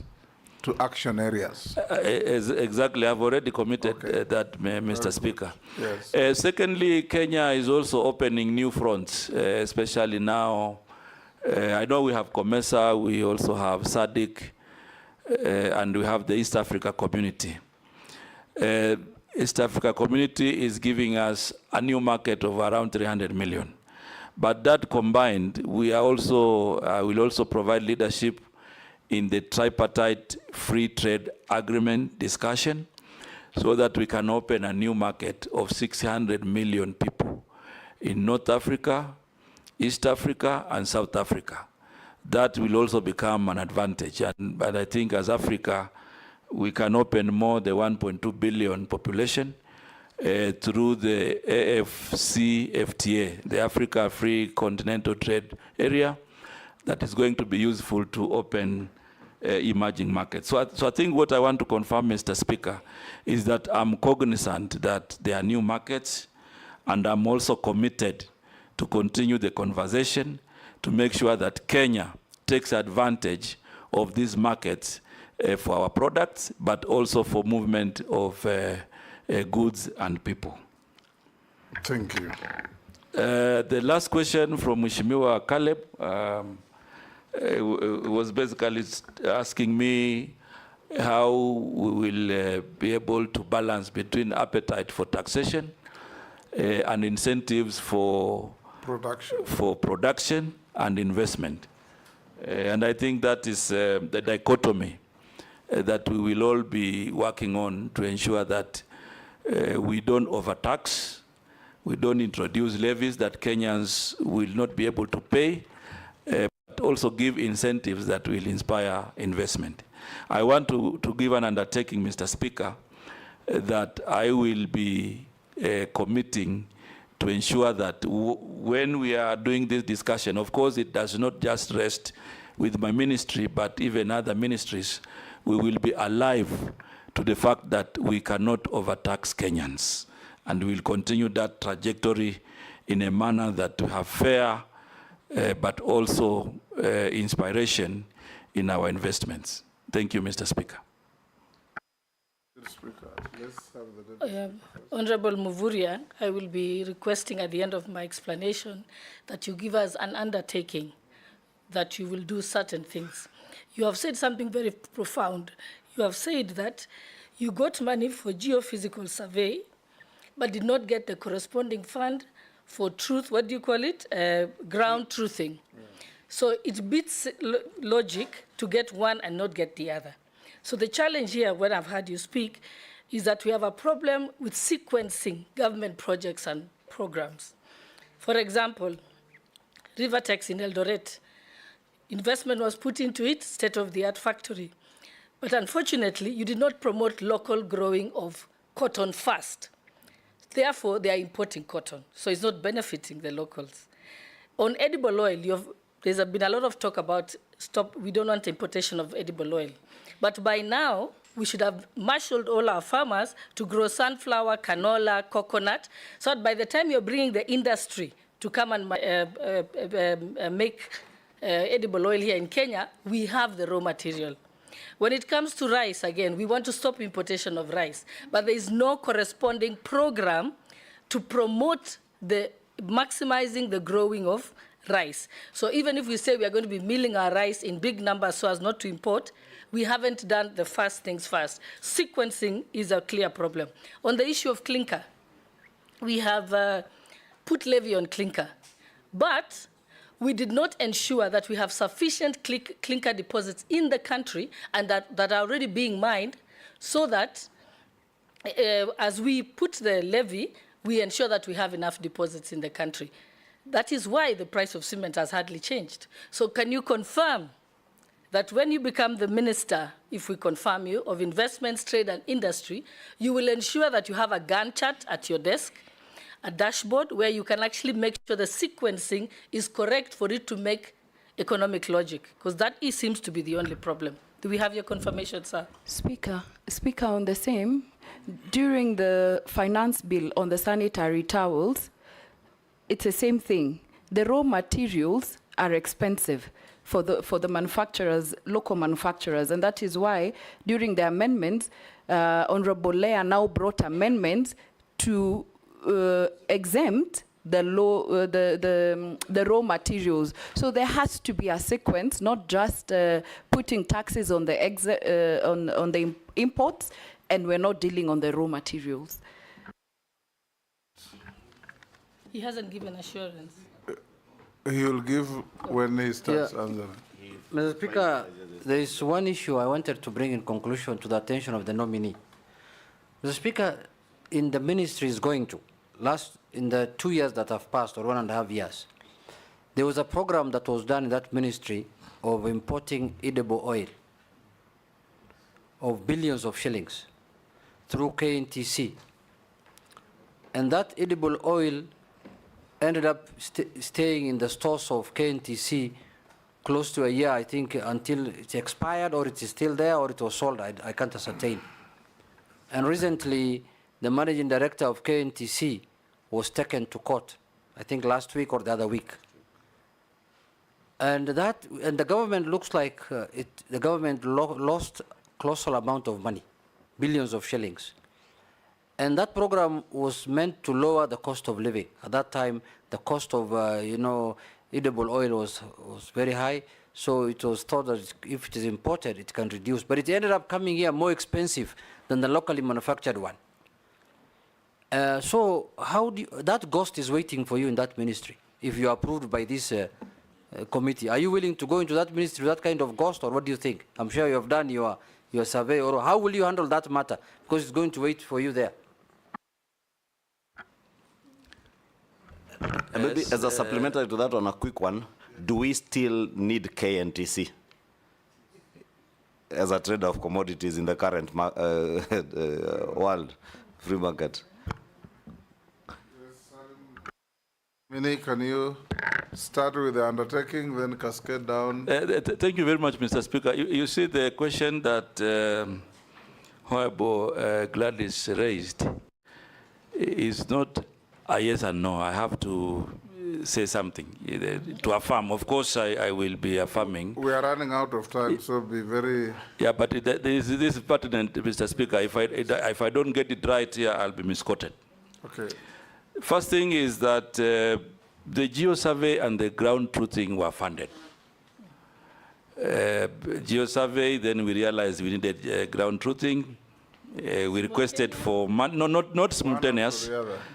S4: to action areas.
S3: Exactly, I've already committed that, Mr. Speaker.
S4: Yes.
S3: Secondly, Kenya is also opening new fronts, especially now. I know we have COMESA, we also have SADC, and we have the East Africa Community. East Africa Community is giving us a new market of around 300 million. But that combined, we are also, will also provide leadership in the tripartite free trade agreement discussion so that we can open a new market of 600 million people in North Africa, East Africa, and South Africa. That will also become an advantage. But I think as Africa, we can open more the 1.2 billion population through the AfCFTA, the Africa Free Continental Trade Area, that is going to be useful to open emerging markets. So I think what I want to confirm, Mr. Speaker, is that I'm cognizant that there are new markets, and I'm also committed to continue the conversation to make sure that Kenya takes advantage of these markets for our products, but also for movement of goods and people.
S4: Thank you.
S3: The last question from Mheshimiwa Caleb was basically asking me how we will be able to balance between appetite for taxation and incentives for production and investment. And I think that is the dichotomy that we will all be working on to ensure that we don't overtax, we don't introduce levies that Kenyans will not be able to pay, but also give incentives that will inspire investment. I want to give an undertaking, Mr. Speaker, that I will be committing to ensure that when we are doing this discussion, of course, it does not just rest with my ministry, but even other ministries, we will be alive to the fact that we cannot overtax Kenyans. And we will continue that trajectory in a manner that to have fair, but also inspiration in our investments. Thank you, Mr. Speaker.
S6: Honorable Mvurya, I will be requesting at the end of my explanation that you give us an undertaking that you will do certain things. You have said something very profound. You have said that you got money for geophysical survey, but did not get the corresponding fund for truth, what do you call it? Ground truthing. Yeah. So it beats logic to get one and not get the other. So the challenge here, when I've heard you speak, is that we have a problem with sequencing government projects and programs. For example, Rivertex in Eldoret, investment was put into it, state-of-the-art factory. But unfortunately, you did not promote local growing of cotton first. Therefore, they are importing cotton, so it's not benefiting the locals. On edible oil, there's been a lot of talk about we don't want importation of edible oil. But by now, we should have marshaled all our farmers to grow sunflower, canola, coconut, so that by the time you're bringing the industry to come and make edible oil here in Kenya, we have the raw material. When it comes to rice, again, we want to stop importation of rice, but there is no corresponding program to promote maximizing the growing of rice. So even if we say we are going to be milling our rice in big numbers so as not to import, we haven't done the first things first. Sequencing is a clear problem. On the issue of clinker, we have put levy on clinker, but we did not ensure that we have sufficient clinker deposits in the country and that are already being mined, so that as we put the levy, we ensure that we have enough deposits in the country. That is why the price of cement has hardly changed. So can you confirm that when you become the minister, if we confirm you, of investments, trade and industry, you will ensure that you have a Gantt chart at your desk, a dashboard where you can actually make sure the sequencing is correct for it to make economic logic? Because that seems to be the only problem. Do we have your confirmation, sir?
S10: Speaker, on the same, during the finance bill on the sanitary towels, it's the same thing. The raw materials are expensive for the manufacturers, local manufacturers, and that is why during the amendments, Honorable Leah now brought amendments to exempt the raw materials. So there has to be a sequence, not just putting taxes on the on the imports, and we're not dealing on the raw materials.
S6: He hasn't given assurance.
S4: He will give when he starts answering.
S2: Mr. Speaker, there is one issue I wanted to bring in conclusion to the attention of the nominee. Mr. Speaker, in the ministry is going to, in the 2 years that have passed, or 1.5 years, there was a program that was done in that ministry of importing edible oil of billions of shillings through KNTC. And that edible oil ended up staying in the stores of KNTC close to a year, I think, until it expired, or it is still there, or it was sold. I can't ascertain. And recently, the managing director of KNTC was taken to court, I think last week or the other week. And the government looks like the government lost colossal amount of money, billions of shillings. And that program was meant to lower the cost of living. At that time, the cost of edible oil was very high, so it was thought that if it is imported, it can reduce. But it ended up coming here more expensive than the locally manufactured one. So how do that ghost is waiting for you in that ministry if you are approved by this committee? Are you willing to go into that ministry with that kind of ghost, or what do you think? I'm sure you have done your survey, or how will you handle that matter? Because it's going to wait for you there.
S1: And maybe as a supplementary to that one, a quick one, do we still need KNTC as a trader of commodities in the current world free market?
S4: Nominee, can you start with the undertaking, then cascade down?
S3: Thank you very much, Mr. Speaker. You see the question that Honorable Gladys raised is not a yes and no. I have to say something to affirm. Of course, I will be affirming.
S4: We are running out of time, so be very...
S3: Yeah, but this is pertinent, Mr. Speaker. If I don't get it right here, I'll be misquoted.
S4: Okay.
S3: First thing is that the geo-survey and the ground truthing were funded. Geo-survey, then we realized we needed ground truthing. We requested for, not simultaneous,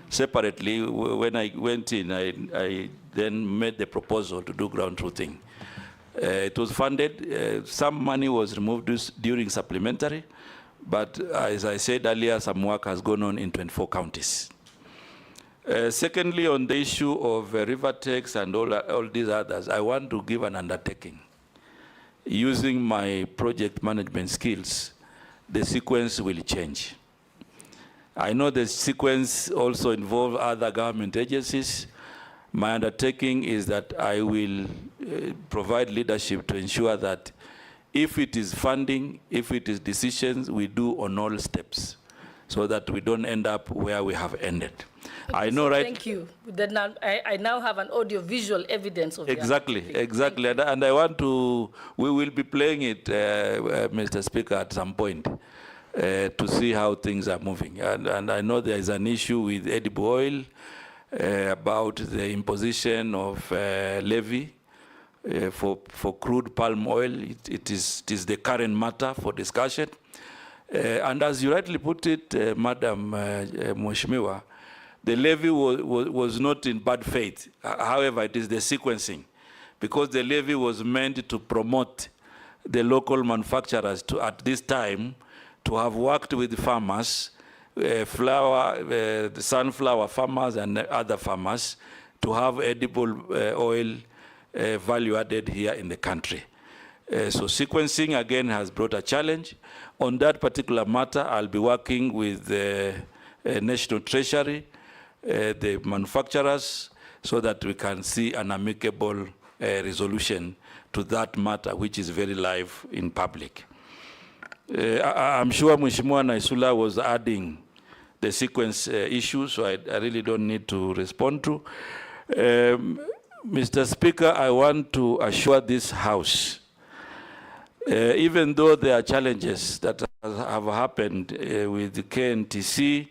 S3: separately. When I went in, I then made the proposal to do ground truthing. It was funded. Some money was removed during supplementary, but as I said earlier, some work has gone on in 24 counties. Secondly, on the issue of river takes and all these others, I want to give an undertaking. Using my project management skills, the sequence will change. I know the sequence also involves other government agencies. My undertaking is that I will provide leadership to ensure that if it is funding, if it is decisions, we do on all steps so that we don't end up where we have ended. I know, right?
S6: Thank you. Then I now have an audio-visual evidence of
S3: exactly. And I want to, we will be playing it, Mr. Speaker, at some point to see how things are moving. And I know there is an issue with edible oil about the imposition of levy for crude palm oil. It is the current matter for discussion. And as you rightly put it, Madam Mheshimiwa, the levy was not in bad faith. However, it is the sequencing, because the levy was meant to promote the local manufacturers to, at this time, to have worked with farmers, the sunflower farmers and other farmers, to have edible oil value added here in the country. So sequencing, again, has brought a challenge. On that particular matter, I'll be working with the National Treasury, the manufacturers, so that we can see an amicable resolution to that matter, which is very live in public. I'm sure Mheshimiwa Naisula was adding the sequence issue, so I really don't need to respond to. Mr. Speaker, I want to assure this House, even though there are challenges that have happened with the KNTC,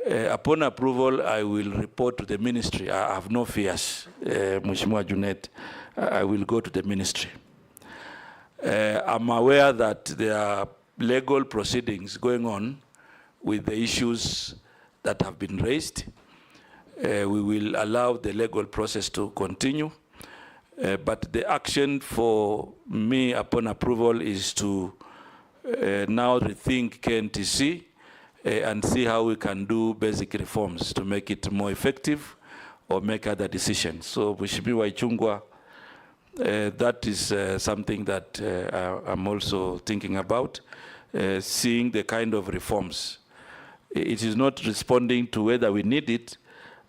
S3: upon approval, I will report to the ministry. I have no fears, Mheshimiwa Junet. I will go to the ministry. I'm aware that there are legal proceedings going on with the issues that have been raised. We will allow the legal process to continue. But the action for me upon approval is to now rethink KNTC and see how we can do basic reforms to make it more effective or make other decisions. So, Mheshimiwa Ichung'wah, that is something that I'm also thinking about, seeing the kind of reforms. It is not responding to whether we need it,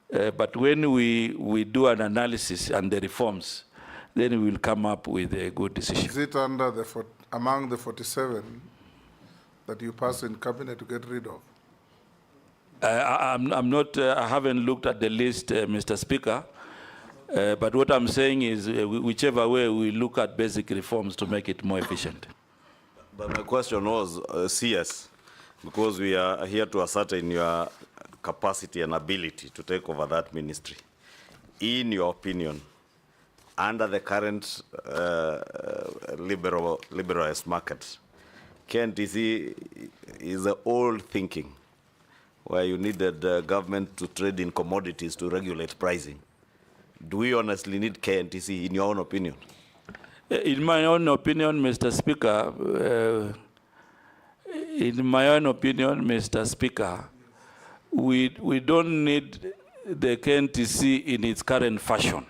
S3: but when we do an analysis and the reforms, then we will come up with a good decision.
S4: Is it under the among the 47 that you pass in cabinet to get rid of?
S3: I'm not, I haven't looked at the list, Mr. Speaker, but what I'm saying is whichever way we look at basic reforms to make it more efficient.
S1: But my question was CS, because we are here to ascertain your capacity and ability to take over that ministry. In your opinion, under the current liberalized market, KNTC is the old thinking, where you needed the government to trade in commodities to regulate pricing. Do we honestly need KNTC, in your own opinion?
S3: In my own opinion, Mr. Speaker, we don't need the KNTC in its current fashion.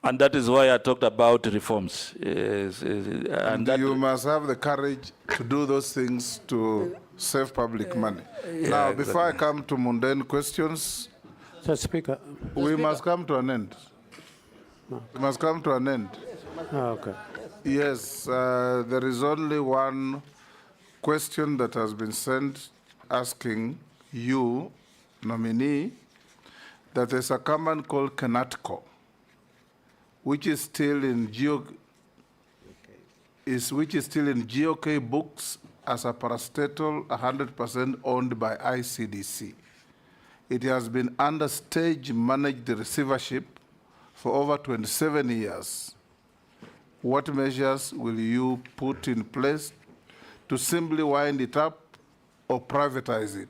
S3: And that is why I talked about reforms.
S4: And you must have the courage to do those things to save public money. Now, before I come to mundane questions,
S9: Mr. Speaker.
S4: We must come to an end. We must come to an end.
S9: Okay.
S4: Yes, there is only one question that has been sent asking you, nominee, that there's a command called Kenatco, which is still in GOK books as a parastatal 100% owned by ICDC. It has been under stage managed receivership for over 27 years. What measures will you put in place to simply wind it up or privatize it?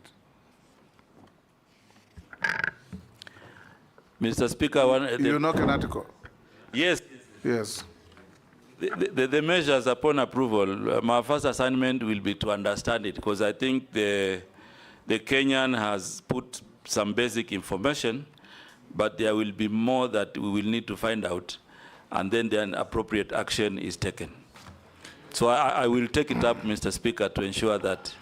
S3: Mr. Speaker,
S4: you know Kenatco?
S3: Yes.
S4: Yes.
S3: The measures upon approval, my first assignment will be to understand it, because I think the Kenyan has put some basic information, but there will be more that we will need to find out, and then appropriate action is taken. So I will take it up, Mr. Speaker, to ensure that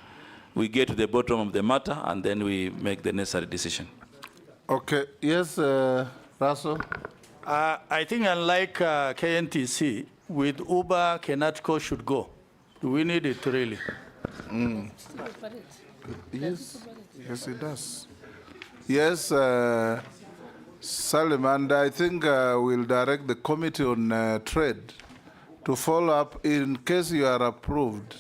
S3: we get to the bottom of the matter, and then we make the necessary decision.
S4: Okay. Yes, Russell?
S15: I think unlike KNTC, with Uber, Kenatco should go. Do we need it really?
S4: Yes, yes, it does. Yes, Salim, and I think we'll direct the Committee on Trade to follow up in case you are approved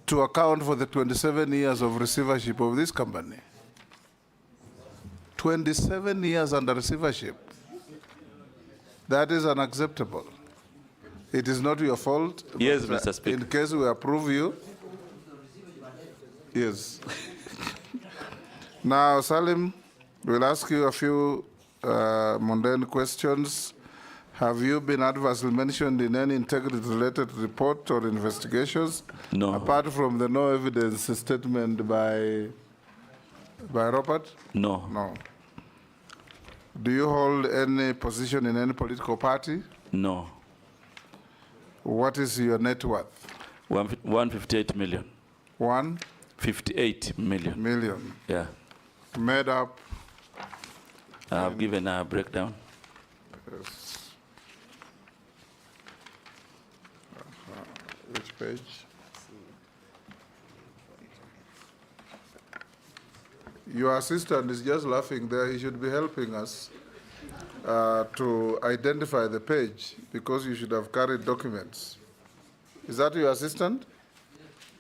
S4: to account for the 27 years of receivership of this company. 27 years under receivership. That is unacceptable. It is not your fault.
S3: Yes, Mr. Speaker.
S4: In case we approve you. Yes. Now, Salim, we'll ask you a few mundane questions. Have you been adversely mentioned in any integrity-related report or investigations?
S3: No.
S4: Apart from the no evidence statement by Robert?
S3: No.
S4: No. Do you hold any position in any political party?
S3: No.
S4: What is your net worth?
S3: 158 million.
S4: 158 million.
S3: Yeah.
S4: Made up.
S3: I have given a breakdown.
S4: Yes. Which page? Your assistant is just laughing there. He should be helping us to identify the page, because you should have carried documents. Is that your assistant?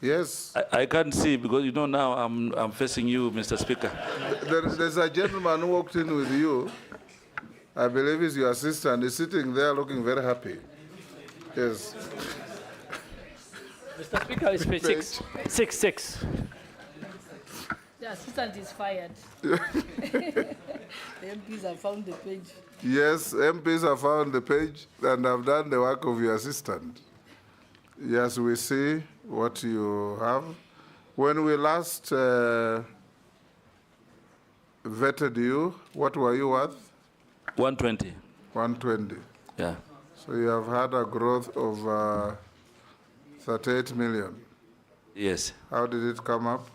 S4: Yes.
S3: I can't see, because you know now I'm facing you, Mr. Speaker.
S4: There's a gentleman who walked in with you. I believe he's your assistant. He's sitting there looking very happy. Yes.
S17: Mr. Speaker, it's page 6.
S6: The assistant is fired. The MPs have found the page.
S4: Yes, MPs have found the page and have done the work of your assistant. Yes, we see what you have. When we last vetted you, what were you worth?
S3: 120.
S4: 120.
S3: Yeah.
S4: So you have had a growth of 38 million.
S3: Yes.
S4: How did it come up?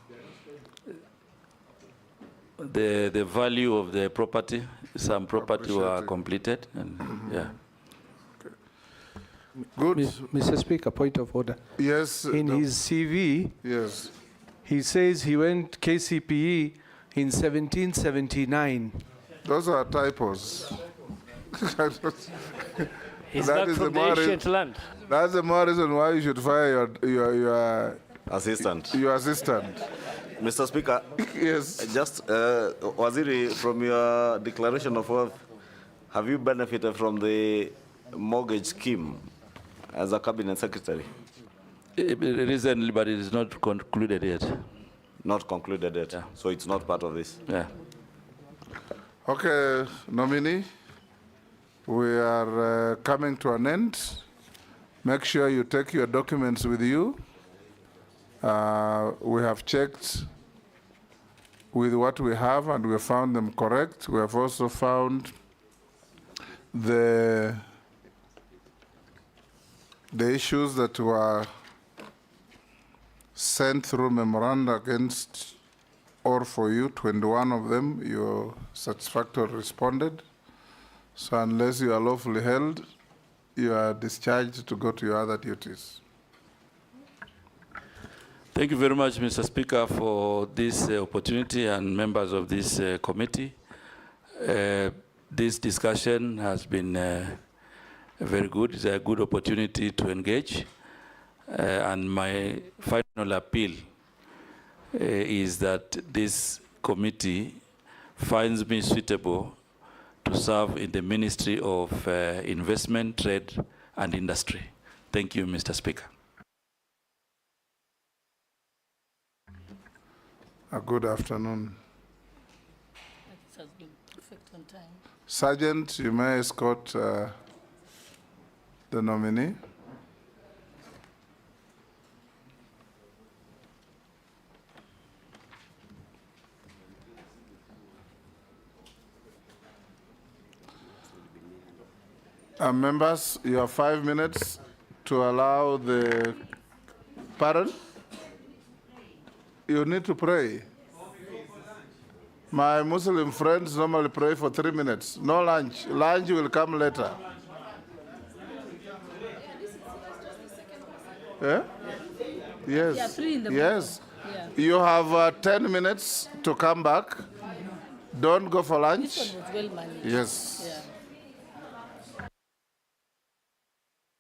S3: The value of the property, some property were completed, and yeah.
S4: Good.
S13: Mr. Speaker, point of order.
S4: Yes.
S13: In his CV,
S4: yes,
S13: he says he went KCPE in 1779.
S4: Those are typos.
S17: He's not from the ancient land.
S4: That's the more reason why you should fire your
S1: assistant.
S4: Your assistant.
S1: Mr. Speaker,
S4: yes.
S1: Just, Waziri, from your declaration of wealth, have you benefited from the mortgage scheme as a cabinet secretary?
S3: Recently, but it is not concluded yet.
S1: Not concluded yet,
S3: yeah.
S1: So it's not part of this?
S3: Yeah.
S4: Okay, nominee, we are coming to an end. Make sure you take your documents with you. We have checked with what we have, and we found them correct. We have also found the issues that were sent through memoranda against or for you, 21 of them, you satisfactorily responded. So unless you are lawfully held, you are discharged to go to your other duties.
S3: Thank you very much, Mr. Speaker, for this opportunity and members of this committee. This discussion has been very good. It's a good opportunity to engage. And my final appeal is that this committee finds me suitable to serve in the Ministry of Investment, Trade and Industry. Thank you, Mr. Speaker.
S4: Good afternoon.
S6: This has been perfect on time.
S4: Sergeant, you may escort the nominee. Members, you have 5 minutes to allow the pardon? You need to pray. My Muslim friends normally pray for 3 minutes. No lunch. Lunch will come later. Yeah? Yes.
S6: Yeah, 3 in the
S4: yes.
S6: morning.
S4: You have 10 minutes to come back. Don't go for lunch.
S6: This one was well managed.
S4: Yes.
S6: Yeah.